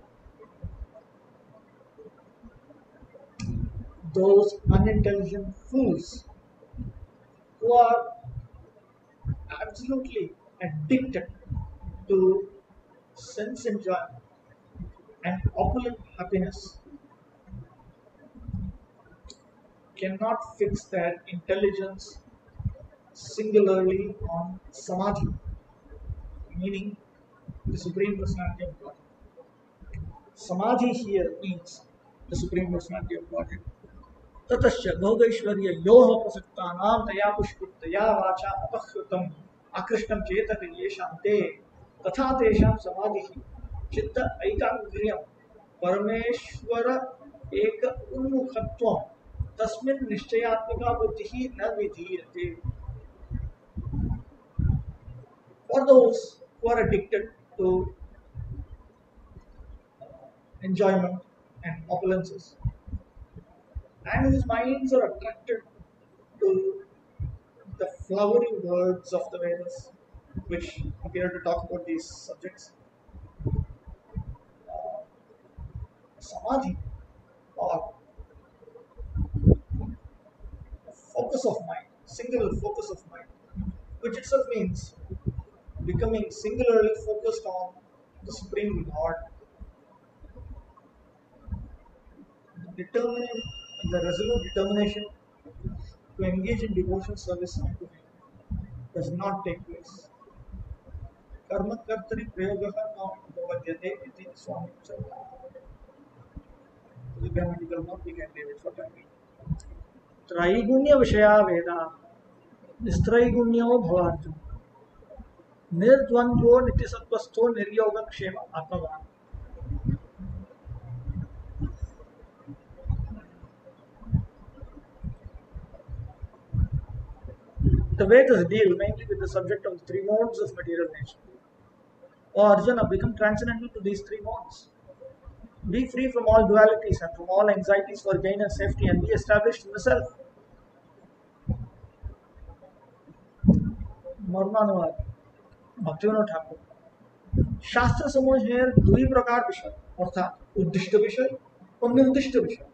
Those unintelligent fools who are absolutely addicted to sense enjoyment and opulent happiness cannot fix their intelligence singularly on samadhi, meaning the Supreme Personality of God. Samadhi here means the Supreme Personality of Godhead. ततश्च भोगैश्वर्य योह प्रसक्तानां तया पुष्पितया वाचा अपहृतम् आकृष्टं चेतः येषां ते तथा तेषां समाधिः चित्त ऐकाग्र्यं परमेश्वर एक उन्मुखत्वं तस्मिन् निश्चयात्मिका बुद्धिः न विधीयते. For those who are addicted to enjoyment and opulences, and whose minds are attracted to the flowery words of the Vedas, which appear to talk about these subjects, samadhi, or focus of mind, singular focus of mind, which itself means becoming singularly focused on the Supreme Lord, the resolute determination to engage in devotion service unto Him does not take place. Karma kartari prayogaha na upavadyate iti Swami said. The grammatical note we can leave it for time being. Traigunya Vishaya Veda Nistraigунयो Bhavarjuna Nirdvandvo Nityasattvasto Niryoga Kshema Atmavan. The Vedas deal mainly with the subject of the three modes of material nature. O Arjuna, become transcendental to these three modes. Be free from all dualities and from all anxieties for gain and safety, and be established in the self. Marmanuvad, Bhaktivinoda Thakur. शास्त्र समूहेर दुई प्रकार विषय अर्थात उद्दिष्ट विषय और निर्दिष्ट विषय.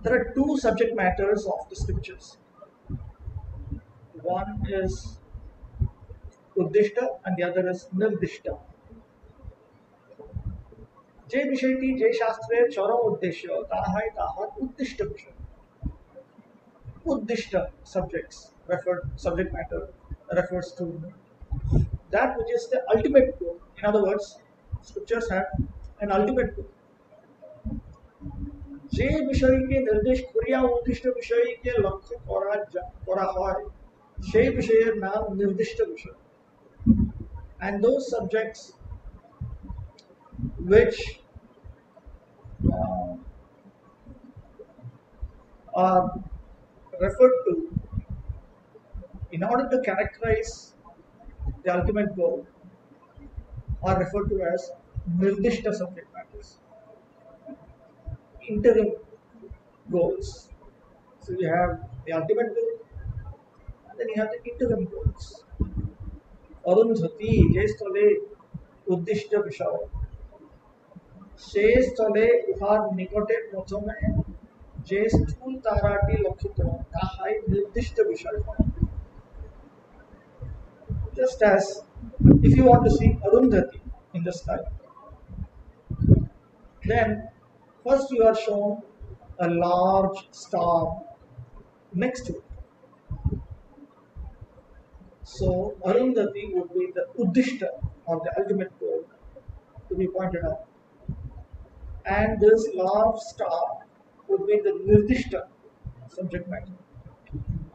There are two subject matters of the scriptures. One is uddishta and the other is nirdishta. जे विषयटी जे शास्त्रेर चरम उद्देश्य ताहाई ताहार उद्दिष्ट विषय. Uddishta subject matter refers to that which is the ultimate goal. In other words, scriptures have an ultimate goal. যে বিষয়কে নির্দেশ করিয়া উদ্দিষ্ট বিষয়কে লক্ষ্য করা হয় সেই বিষয়ের নাম নির্দিষ্ট বিষয়. And those subjects which are referred to in order to characterize the ultimate goal are referred to as nirdishta subject matters, interim goals. So you have the ultimate goal and then you have the interim goals. Arundhati je stole uddishta বিষয় সে স্থলে উহার নিকটে প্রথমে যে স্থূল তারাটি লক্ষিত তাহাই নির্দিষ্ট বিষয়. Just as if you want to see Arundhati in the sky, then first you are shown a large star next to it. So Arundhati would be the uddishta or the ultimate goal to be pointed out, and this large star would be the nirdishta subject matter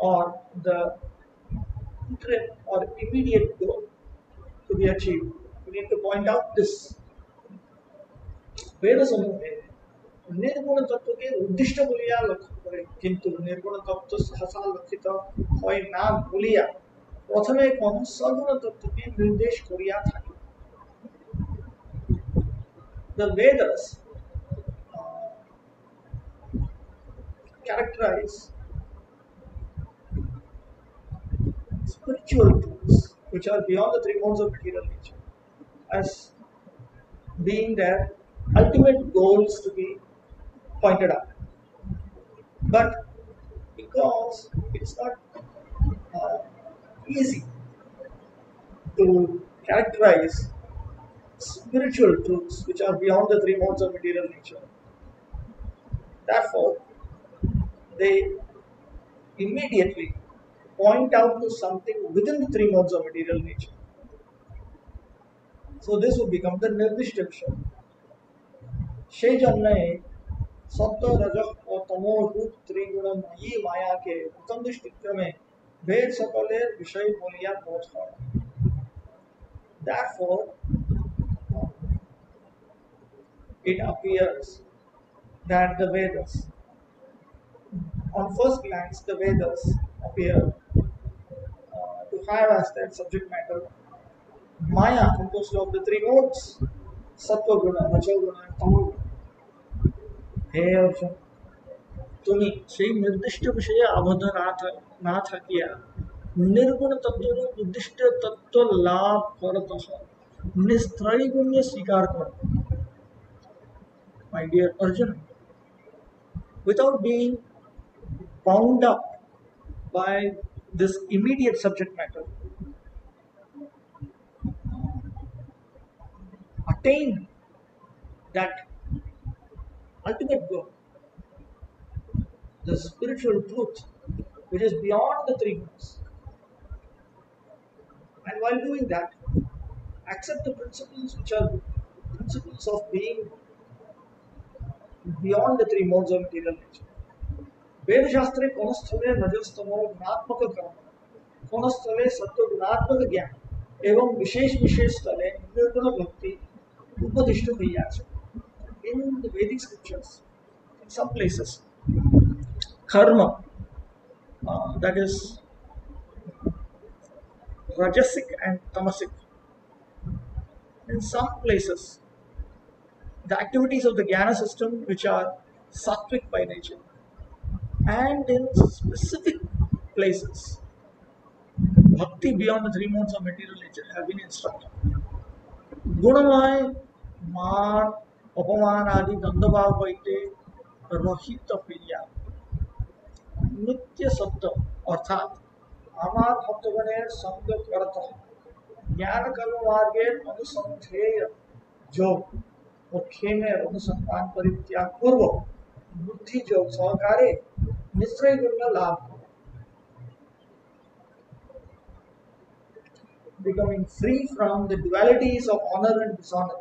or the or immediate goal to be achieved. We need to point out this. वेद समूहे निर्गुण तत्व के उद्दिष्ट बोलिया लक्ष्य करे किंतु निर्गुण तत्व सहसा लक्षित হয় না বলিয়া প্রথমে কোন সগুণ তত্ত্বকে নির্দেশ করিয়া থাকে. The Vedas characterize spiritual truths which are beyond the three modes of material nature as being their ultimate goals to be pointed out. But because it's not easy to characterize spiritual truths which are beyond the three modes of material nature, therefore they immediately point out to something within the three modes of material nature. So this would become the nirdishta vishaya. সেই জন্যই সত্য রজঃ ও তমো রূপ ত্রিগুণময়ী মায়াকে প্রথম দৃষ্টিক্রমে বেদ সকলের বিষয় বলিয়া বোধ হয়. Therefore it appears that the Vedas, on first glance the Vedas appear to have as their subject matter Maya composed of the three modes Sattva Guna, Raja Guna and Tamo Guna. হে অর্জুন, তুমি সেই নির্দিষ্ট বিষয়ে আবদ্ধ না থাকিয়া निर्गुण तत्व उद्दिष्ट तत्व लाभ करतः निस्त्रैगुण्य स्वीकार करो. My dear Arjuna, without being bound up by this immediate subject matter, attain that ultimate goal, the spiritual truth which is beyond the three modes. And while doing that, accept the principles which are principles of being beyond the three modes of material nature. वेद शास्त्रे कोन स्थले रजस्तमो गुणात्मक कर्म, कोन स्थले सत्व गुणात्मक ज्ञान एवं विशेष विशेष स्थले निर्गुण भक्ति उपदिष्ट हुई আছে. In the Vedic scriptures, in some places, karma, that is rajasic and tamasic. In some places, the activities of the jnana system which are sattvic by nature, and in specific places, bhakti beyond the three modes of material nature have been instructed. गुणमय मान अपमान आदि द्वंद्वभाव वैते रहित प्रिया नित्य सत्य अर्थात आमार भक्तगणेर संग करत ज्ञान कर्म मार्गे अनुसंधेय योग मुख्य में अनुसंधान परित्याग पूर्व बुद्धि योग सहकारे निश्चय गुण लाभ becoming free from the dualities of honor and dishonor,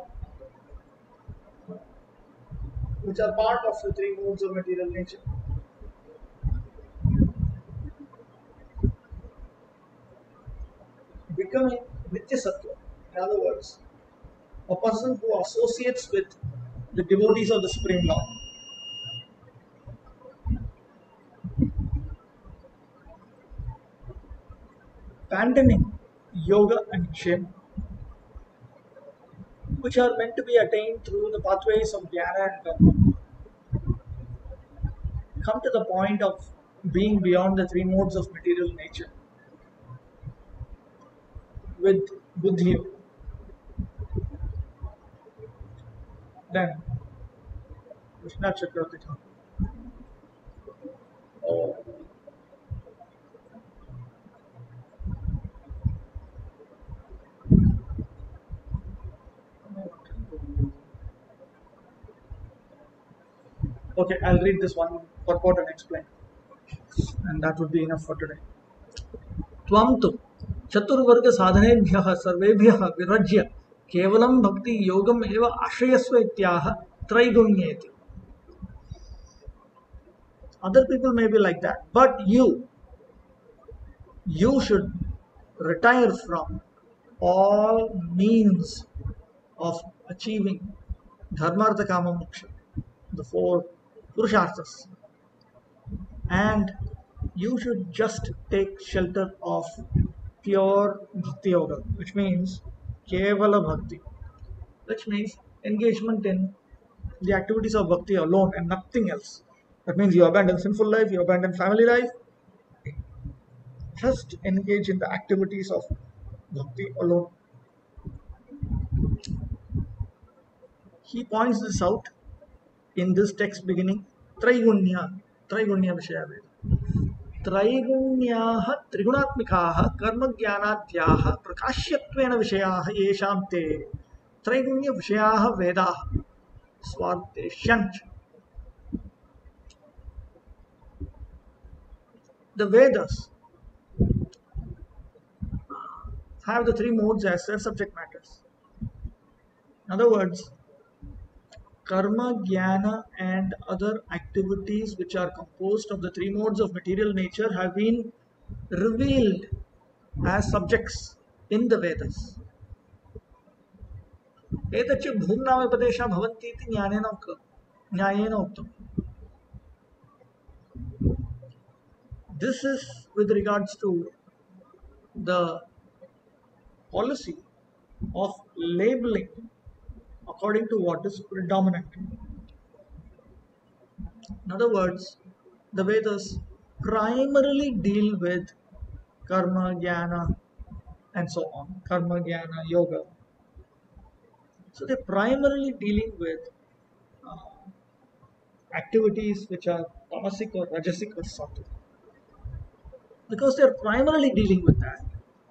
which are part of the three modes of material nature. Becoming Nitya Sattva, in other words, a person who associates with the devotees of the Supreme Lord. Abandoning yoga and kshem, which are meant to be attained through the pathways of jnana and karma, come to the point of being beyond the three modes of material nature with buddhi yoga. Then Krishna Chakravarti Thakur. Okay, I'll read this one purport and explain, and that would be enough for today. Tvam tu chaturvarga sadhanebhyah sarvebhyah virajya kevalam bhakti yogam eva ashrayasva ityah traigunyeti. Other people may be like that, but you should retire from all means of achieving dharmartha kama moksha, the four purusharthas, and you should just take shelter of pure bhakti yoga, which means kevala bhakti, which means engagement in the activities of bhakti alone and nothing else. That means you abandon sinful life, you abandon family life, just engage in the activities of bhakti alone. He points this out in this text beginning Traigunya Vishaya. Traigунयाः त्रिगुणात्मिकाः कर्मज्ञानाद्याः प्रकाश्यत्वेन विषयाः येषां ते त्रैगुण्य विषयाः वेदाः स्वार्तेष्यञ्च. The Vedas have the three modes as their subject matters. In other words, karma, jnana, and other activities which are composed of the three modes of material nature have been revealed as subjects in the Vedas. एतच्च भूम्नामोपदेशा भवन्ति इति न्यायेन उक्तम्. This is with regards to the policy of labeling according to what is predominant. In other words, the Vedas primarily deal with karma, jnana, and so on. Karma, jnana, yoga. So they're primarily dealing with activities which are tamasic or rajasic or sattvic. Because they're primarily dealing with that,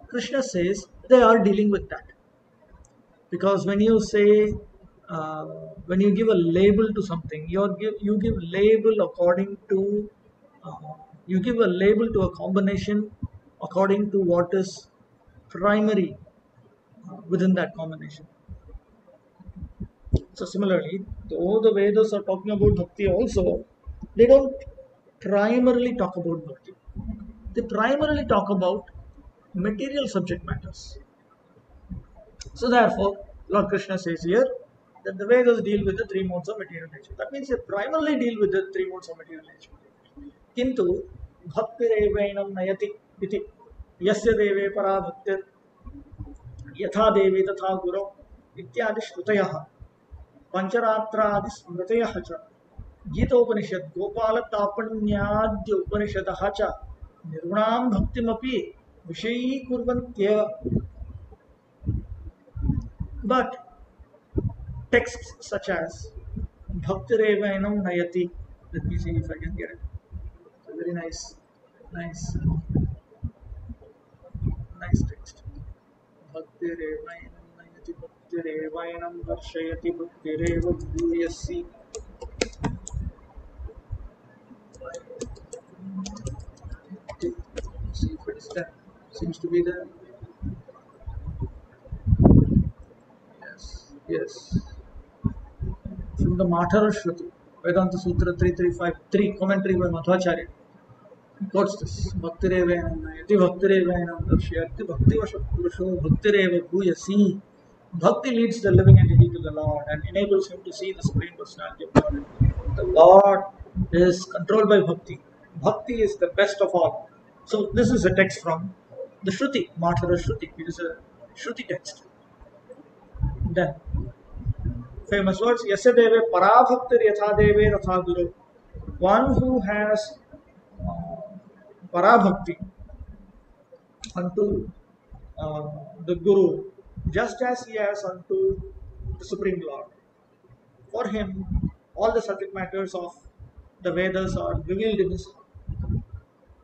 Krishna says they are dealing with that. Because when you say, when you give a label to something, you give label according to, you give a label to a combination according to what is primary within that combination. So similarly, though the Vedas are talking about bhakti also, they don't primarily talk about bhakti. They primarily talk about material subject matters. So therefore, Lord Krishna says here that the Vedas deal with the three modes of material nature. That means they primarily deal with the three modes of material nature. Kintu bhaktirevainam nayati iti yasya deve para bhaktir yatha devi tatha guru ityadi shrutayah pancharatradi smritayah cha gitaupanishad gopala tapanyadya upanishadaha cha nirgunam bhaktimapi विषयीकुर्वन्त्येव. But texts such as Bhaktirevainam Nayati, let me see if I can get it. It's a very nice text. Bhaktirevainam Nayati, Bhaktirevainam Darshayati, Bhaktireva Bhuyasi. See if it is there. Seems to be there. Yes. From the Mathara Shruti, Vedanta Sutra 3353, commentary by Madhvacharya. What's this? Bhaktirevainam Nayati, Bhaktirevainam Darshayati, Bhaktivasha Purusho, Bhaktireva Bhuyasi. Bhakti leads the living entity to the Lord and enables him to see the Supreme Personality of God. The Lord is controlled by Bhakti. Bhakti is the best of all. So this is a text from the Shruti, Mathara Shruti. It is a Shruti text. Then, famous words, Yasadeve Parabhaktir Yatha Deve Ratha Guru. One who has Parabhakti unto the Guru, just as he has unto the Supreme Lord. For him, all the subject matters of the Vedas are revealed in his heart.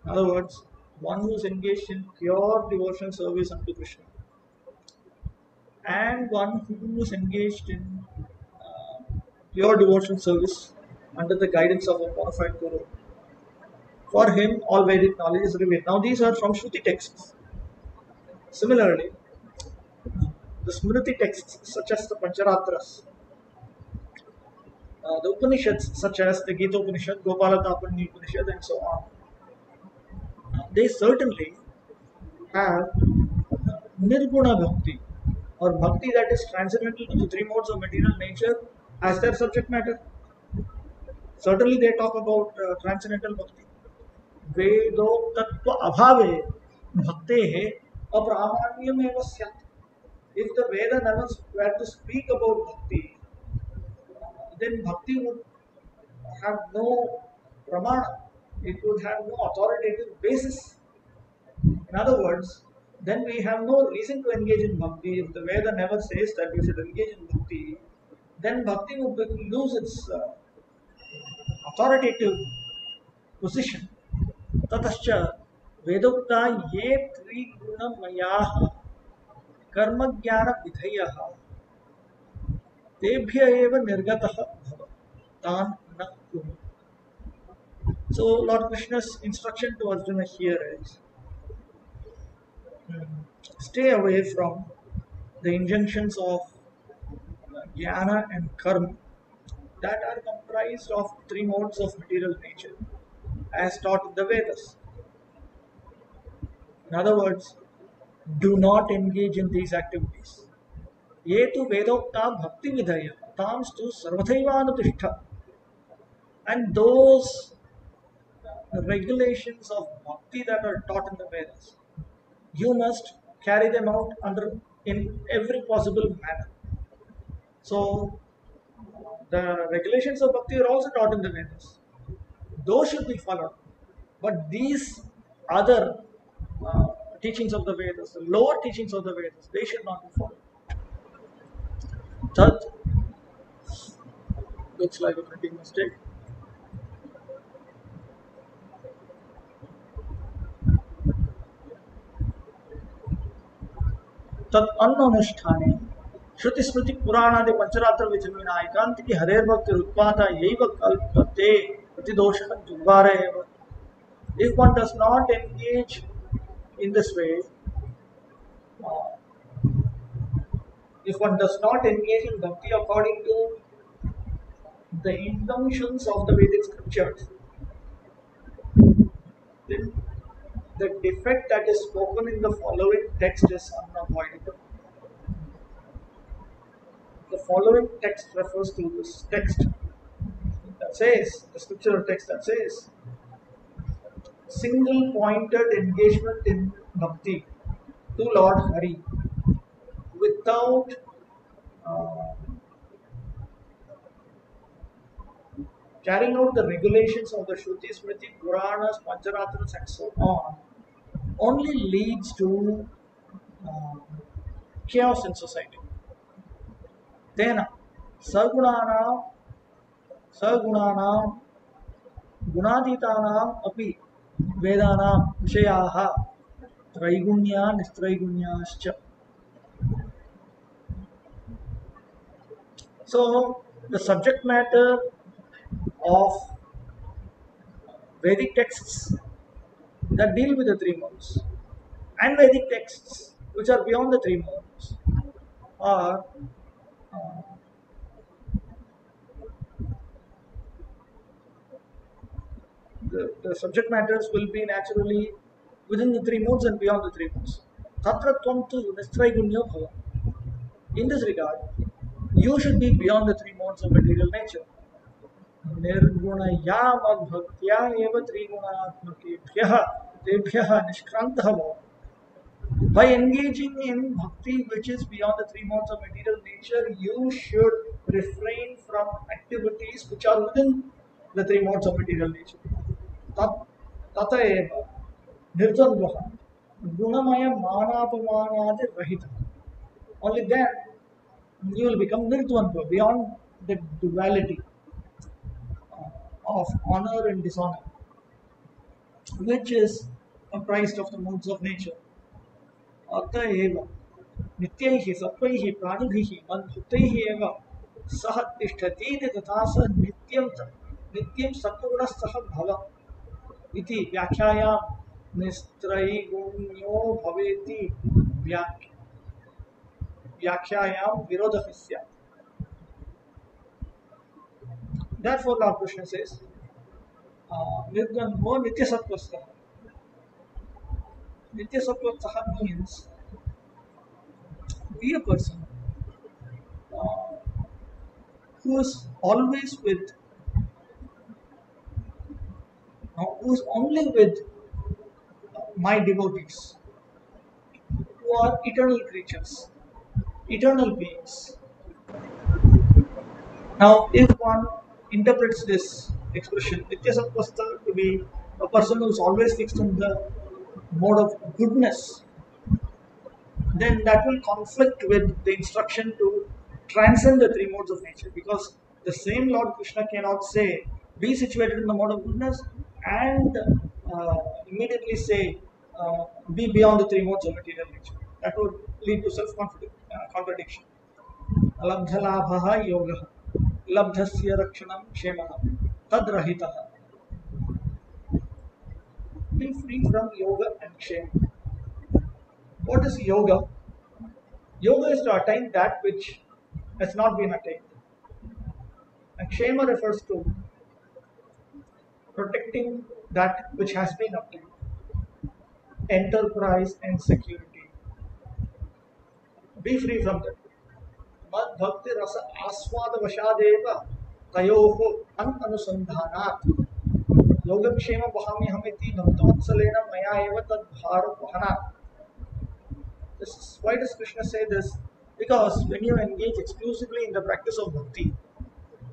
In other words, one who is engaged in pure devotional service unto Krishna, and one who is engaged in pure devotional service under the guidance of a qualified Guru. For him, all Vedic knowledge is revealed. Now, these are from Shruti texts. Similarly, the Smriti texts, such as the Pancharatras, the Upanishads, such as the Gita Upanishad, Gopalataparni Upanishad, and so on, they certainly have Nirguna Bhakti, or Bhakti that is transcendental to the three modes of material nature as their subject matter. Certainly, they talk about transcendental Bhakti. Vedoktatva abhave bhaktehe apramanyamev syat. If the Veda never were to speak about Bhakti, then Bhakti would have no pramana. It would have no authoritative basis. In other words, then we have no reason to engage in Bhakti. If the Veda never says that we should engage in Bhakti, then Bhakti would lose its authoritative position. Tatascha Vedokta ye triguna कर्म ज्ञान विधेयः तेभ्य एव निर्गतः भव तान् न कुरु. So Lord Krishna's instruction to Arjuna here is stay away from the injunctions of jnana and karma that are comprised of three modes of material nature as taught in the Vedas. In other words, do not engage in these activities. Ye tu vedokta bhakti vidhaya tams tu sarvathaivanutishta. And those regulations of bhakti that are taught in the Vedas, you must carry them out in every possible manner. So the regulations of bhakti are also taught in the Vedas. Those should be followed. But these other teachings of the Vedas, the lower teachings of the Vedas, they should not be followed. Third, looks like a printing mistake. तत् अन्ननुष्ठाने श्रुति स्मृति पुराणादि पंचरात्र विचमिना एकांतिकी हरेर भक्ति उत्पादा यैव कल्पते प्रतिदोषः जुह्वार एव. If one does not engage in this way, if one does not engage in bhakti according to the injunctions of the Vedic scriptures, then the defect that is spoken in the following text is unavoidable. The following text refers to this text that says, the scriptural text that says, single pointed engagement in bhakti to Lord Hari without carrying out the regulations of the Shruti, Smriti, Puranas, Pancharatras, and so on, only leads to chaos in society. Then सगुणानां गुणातीतानाम् अपि वेदानां विषयाः त्रैगुण्या निस्त्रैगुण्याश्च. So the subject matter of Vedic texts that deal with the three modes and Vedic texts which are beyond the three modes are the subject matters will be naturally within the three modes and beyond the three modes. Tatra tvam tu nistraigunya bhava. In this regard, you should be beyond the three modes of material nature. निर्गुणया मद्भक्त्या एव त्रिगुणात्मकेभ्यः तेभ्यः निष्क्रान्तः भव. By engaging in bhakti which is beyond the three modes of material nature, you should refrain from activities which are within the three modes of material nature. तत एव निर्द्वन्द्वः गुणमय मानापमानादि रहितः. Only then you will become nirdvandva, beyond the duality of honor and dishonor, which is comprised of the modes of nature. अतएव नित्यैः सत्त्वैः प्राणिभिः मद्भक्तैः एव सह तिष्ठति तथा स नित्यं सत्त्वगुणस्थः भव इति व्याख्यायां निस्त्रैगुण्यो भवेति व्याख्यायां विरोधः स्यात्. Therefore, Lord Krishna says, Nirgandho Nityasattvastaha. Nityasattvastaha means be a person who is always with, who is only with my devotees, who are eternal creatures, eternal beings. Now, if one interprets this expression, Nityasattvastaha, to be a person who is always fixed on the mode of goodness, then that will conflict with the instruction to transcend the three modes of nature, because the same Lord Krishna cannot say, be situated in the mode of goodness and immediately say, be beyond the three modes of material nature. That would lead to self-contradiction. Labdhalabhaha yogaha, labdhasya rakshanam kshemaha, tadrahitaha. Be free from yoga and kshema. What is yoga? Yoga is to attain that which has not been attained. And kshema refers to protecting that which has been obtained. Enterprise and security. Be free from that. Mad bhakti rasa aswada vashadeva tayoho anusandhanat. Yogakshema bhahamyaham bhaktavatsalena maya eva tad bhara vahanat. Why does Krishna say this? Because when you engage exclusively in the practice of bhakti,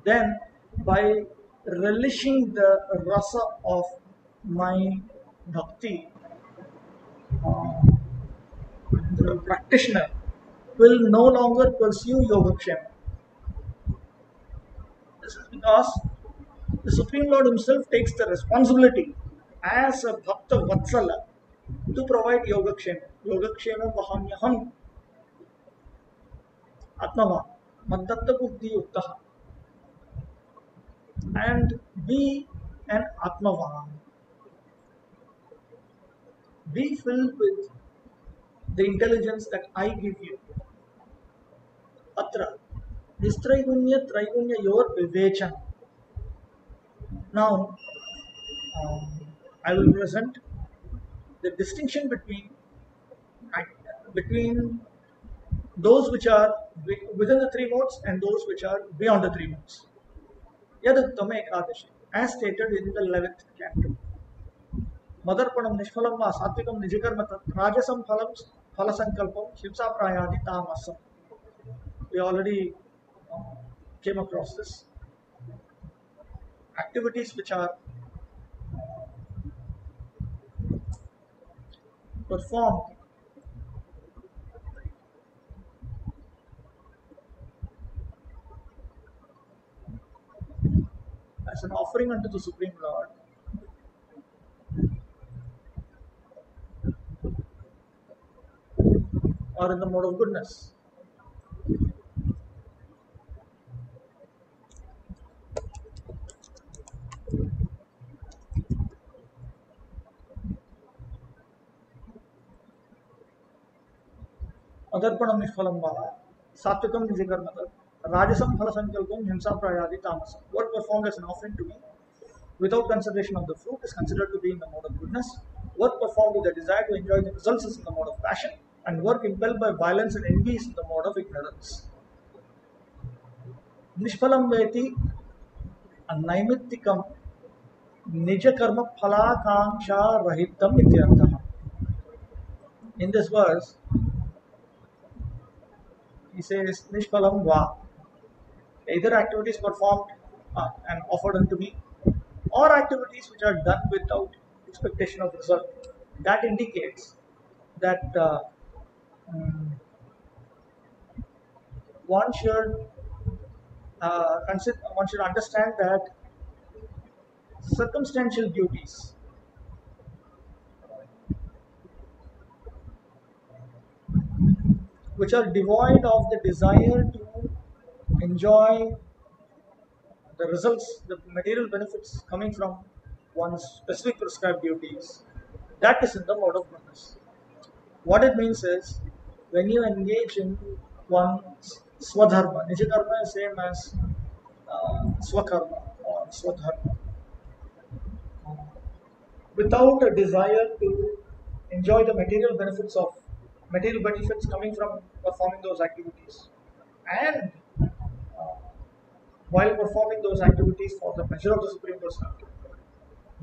then by relishing the rasa of my bhakti, the practitioner will no longer pursue yogakshema. This is because the Supreme Lord himself takes the responsibility as a bhakta vatsala to provide yogakshema. Yogakshema vahamyaham atmava maddatta buddhi uktaha. And be an atmavan. Be filled with the intelligence that I give you. Atra nistraigunya traigunya yor vivechan. Now, I will present the distinction between those which are within the three modes and those which are beyond the three modes. Yaduttama ekadashi, as stated in the 11th canto. Madarpanam nishphalam va satvikam nijikarma tat rajasam phalam phalasankalpam himsa prayadi tamasam. We already came across this. Activities which are performed as an offering unto the Supreme Lord, or in the mode of goodness. अदर्पणम निष्फलम वाला सात्विकम निजकर्मतः राजसम फल संकल्पम हिंसा प्रयादि तामसम. Work performed as an offering to me without consideration of the fruit is considered to be in the mode of goodness. Work performed with the desire to enjoy the results is in the mode of passion, and work impelled by violence and envy is in the mode of ignorance. निष्फलम वेति नैमित्तिकम निज कर्म फलाकांक्षा रहितम इत्यर्थः. In this verse, he says nishphalam va, either activities performed and offered unto me, or activities which are done without expectation of result. That indicates that one should one should understand that circumstantial duties which are devoid of the desire to enjoy the results, the material benefits coming from one's specific prescribed duties, that is in the mode of goodness. What it means is, when you engage in one's swadharma, nijakarma is same as swakarma or swadharma, without a desire to enjoy the material benefits coming from performing those activities, and while performing those activities for the pleasure of the Supreme Personality,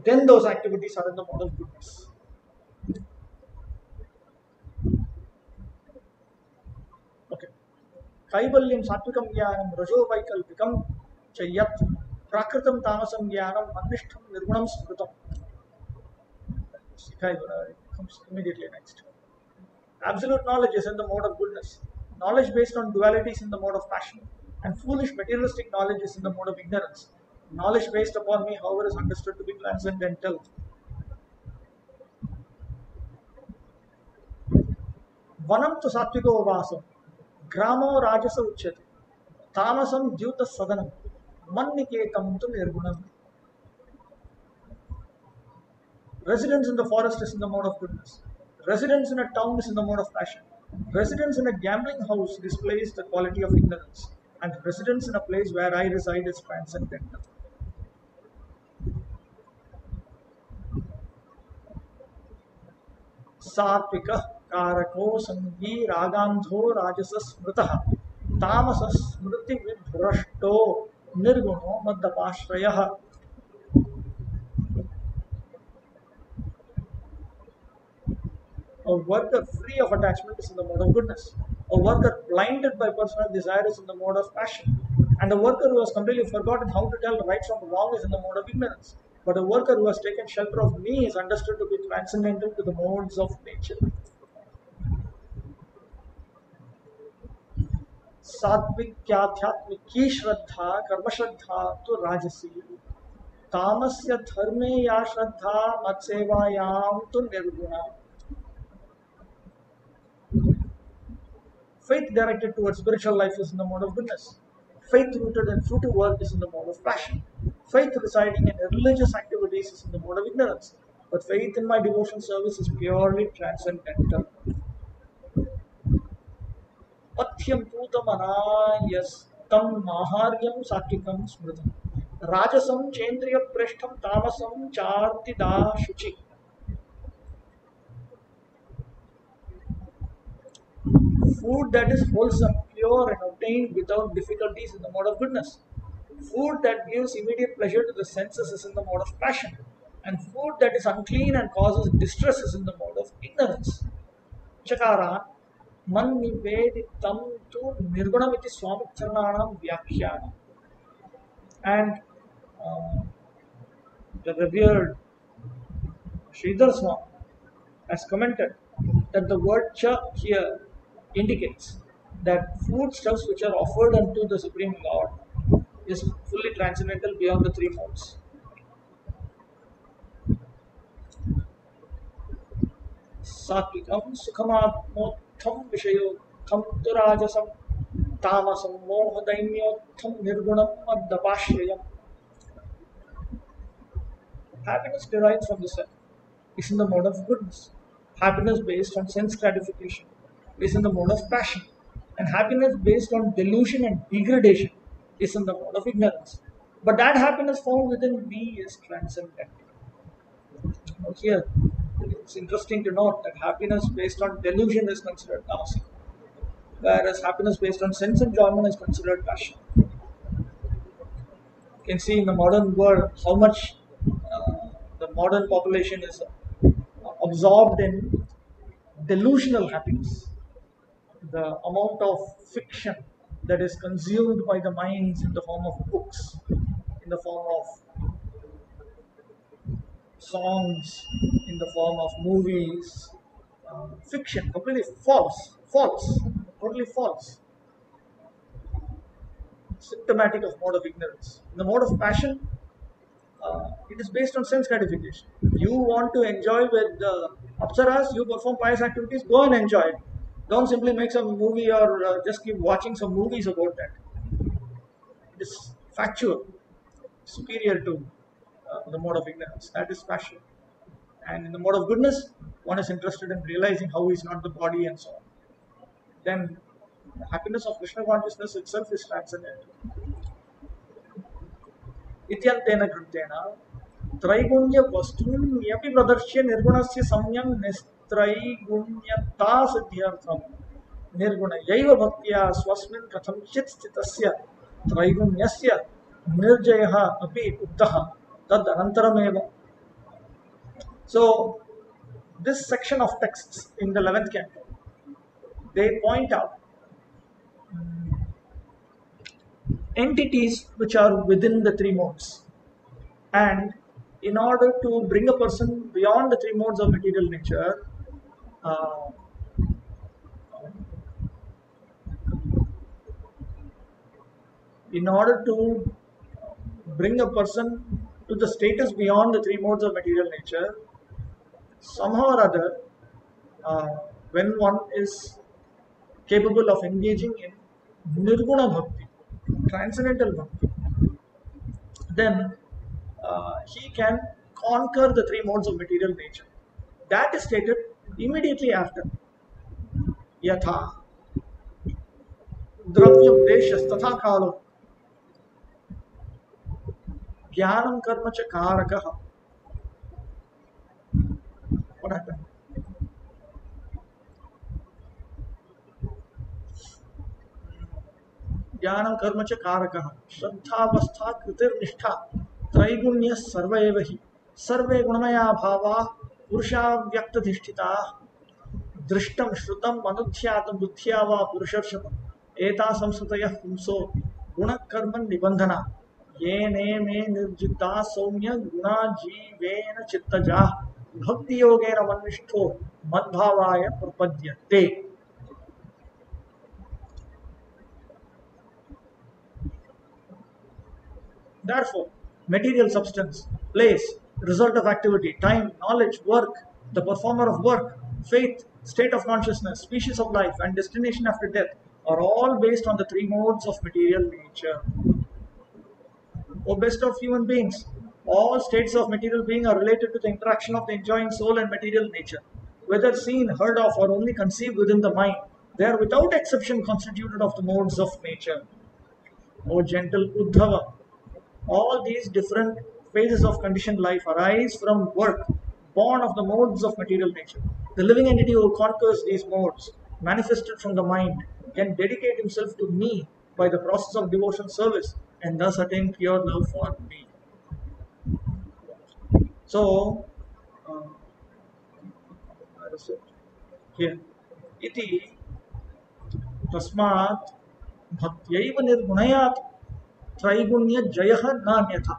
then those activities are in the mode of goodness. Okay. Kaivalyam sattvikam jnanam rajo vaikalpikam chayat prakritam tamasam jnanam anishtam nirgunam smritam. Kaivalya comes immediately next. Absolute knowledge is in the mode of goodness. Knowledge based on duality is in the mode of passion. And foolish materialistic knowledge is in the mode of ignorance. Knowledge based upon me, however, is understood to be transcendental. Vanam tu sattviko vasam, gramo rajasa uchyate, tamasam dyuta sadanam, manniketam tu nirgunam. Residence in the forest is in the mode of goodness. Residence in a town is in the mode of passion. Residence in a gambling house displays the quality of ignorance. And residence in a place where I reside is transcendental. Satvika karako sangi ragandho rajasa smritaha tamasa smriti vidhrashto nirguno maddapashrayaha. A worker free of attachment is in the mode of goodness. A worker blinded by personal desire is in the mode of passion. And a worker who has completely forgotten how to tell right from wrong is in the mode of ignorance. But a worker who has taken shelter of me is understood to be transcendental to the modes of nature. सात्विक्याध्यात्मिकी श्रद्धा कर्म श्रद्धा तो राजसी तामस्य धर्मे या श्रद्धा मत्सेवायाम तो Nirguna. Faith directed towards spiritual life is in the mode of goodness. Faith rooted in fruitive work is in the mode of passion. Faith residing in religious activities is in the mode of ignorance. But faith in my devotion service is purely transcendental. Pathyam putamana maharyam satvikam smritam. Rajasam chendriya preshtham tamasam chartida shuchi. Food that is wholesome, pure, and obtained without difficulties in the mode of goodness. Food that gives immediate pleasure to the senses is in the mode of passion. And food that is unclean and causes distress is in the mode of ignorance. Chakara man niveditam tu nirgunamiti swamicharnanam vyakhyana. And the revered Sridhar Swami has commented that the word cha here indicates that foodstuffs which are offered unto the Supreme Lord is fully transcendental beyond the three modes. Satvikam sukhamatmotham vishayotham turajasam tamasam mohdainyottham nirgunam maddapashrayam. Happiness derived from the self is in the mode of goodness. Happiness based on sense gratification is in the mode of passion. And happiness based on delusion and degradation is in the mode of ignorance. But that happiness found within me is transcendent. Now here, it's interesting to note that happiness based on delusion is considered tamasic, whereas happiness based on sense enjoyment is considered passion. You can see in the modern world how much the modern population is absorbed in delusional happiness. The amount of fiction that is consumed by the minds in the form of books, in the form of songs, in the form of movies, fiction, completely false, totally false, symptomatic of mode of ignorance. In the mode of passion, it is based on sense gratification. You want to enjoy with the apsaras, you perform pious activities, go and enjoy it. Don't simply make some movie or just keep watching some movies about that. It is factual, superior to the mode of ignorance. That is passion. And in the mode of goodness, one is interested in realizing how he is not the body and so on. Then the happiness of Krishna consciousness itself is transcendent. इत्यन्तेन कृतेन त्रैगुण्य वस्तून्यपि प्रदर्श्य निर्गुणस्य संयम निस्त्रैगुण्यता सिद्ध्यर्थम निर्गुणयैव भक्त्या स्वस्मिन् कथंचित् स्थितस्य त्रैगुण्यस्य निर्जयः अपि उक्तः तद् अनन्तरमेव. So this section of texts in the 11th canto, they point out entities which are within the three modes, and in order to bring a person beyond the three modes of material nature, uh, in order to bring a person to the status beyond the three modes of material nature, somehow or other, when one is capable of engaging in nirguna bhakti, transcendental bhakti, then he can conquer the three modes of material nature. That is stated immediately after. Yatha dravyam deshas tatha kalo jnanam karma cha karakah. What happened? ज्ञानं कर्म च कारकः श्रद्धावस्था कृतिर्निष्ठा त्रैगुण्यः सर्व एव हि सर्वे गुणमया भावा पुरुषा व्यक्तधिष्ठिताः दृष्टं श्रुतं मनुध्यातं बुद्ध्या वा पुरुषर्षभम् एता संस्कृतयः पुंसो गुणकर्म निबन्धना येने मे निर्जिता सौम्य गुणा जीवेन चित्तजाः भक्ति योगेन मन्निष्ठो मद्भावाय प्रपद्यते. Therefore, material substance, place, result of activity, time, knowledge, work, the performer of work, faith, state of consciousness, species of life, and destination after death are all based on the three modes of material nature. O best of human beings, all states of material being are related to the interaction of the enjoying soul and material nature. Whether seen, heard of, or only conceived within the mind, they are without exception constituted of the modes of nature. O gentle Uddhava, all these different phases of conditioned life arise from work, born of the modes of material nature. The living entity who conquers these modes, manifested from the mind, can dedicate himself to me by the process of devotion service and thus attain pure love for me. So, where is it? Here. Iti tasmat bhaktiyaiva nirgunayat Traigunya Jayah Nanyatha.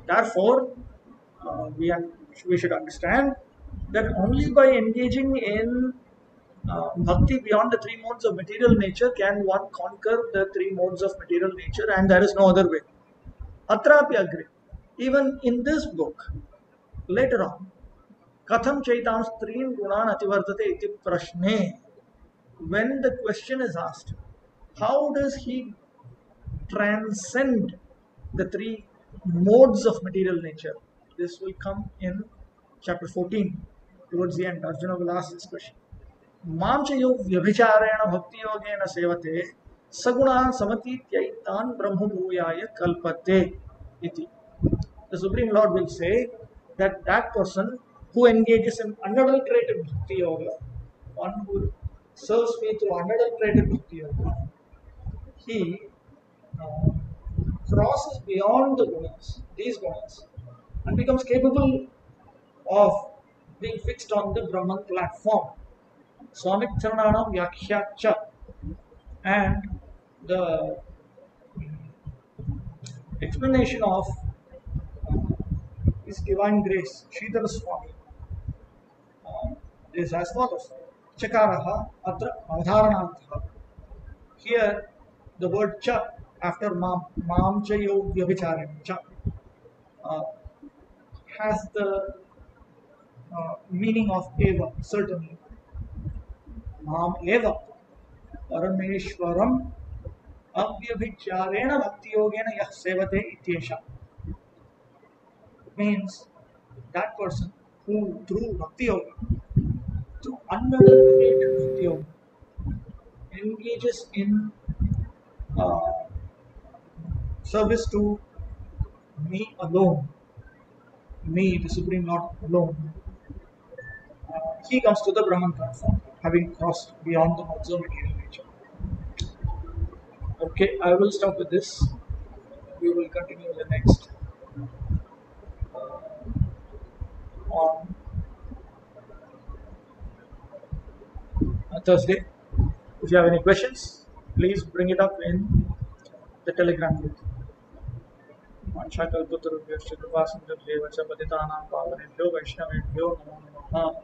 Therefore, we should understand that only by engaging in bhakti beyond the three modes of material nature can one conquer the three modes of material nature, and there is no other way. Atrapi agre. Even in this book, later on, Katham Chaitans Trin Gunan Ativardate iti prashne. When the question is asked, how does he transcend the three modes of material nature? This will come in chapter 14. Towards the end, Arjuna will ask this question. मां च यो व्यभिचारेण भक्ति योगेन सेवते सगुणान् समतीत्यैतान् ब्रह्मभूयाय कल्पते इति. The Supreme Lord will say that that person who engages in unadulterated bhakti yoga, one who serves me through unadulterated bhakti yoga, he crosses beyond the gunas, these gunas, and becomes capable of being fixed on the Brahman platform. Swamik Charananam Vyakhyacha, and the explanation of His Divine Grace, Sridhara Swami, is as follows. Chakaraha atra avdharanartha. Here, the word cha after mam cha yo vyabhicharam cha has the meaning of eva, certainly. Mam eva parameshwaram avyabhicharena bhakti yogena yah sevate ityesha. Means that person who through bhakti yoga, through unadulterated bhakti yoga, engages in service to me alone, me, the Supreme Lord alone, he comes to the Brahman platform, having crossed beyond the modes of material nature. Okay, I will stop with this. We will continue the next on Thursday. If you have any questions, please bring it up in the Telegram group. Manchakal Putrubhyascha Kripasindubhyevacha Patitanam Pavanebhyo Vaishnavebhyo Namo Namaha.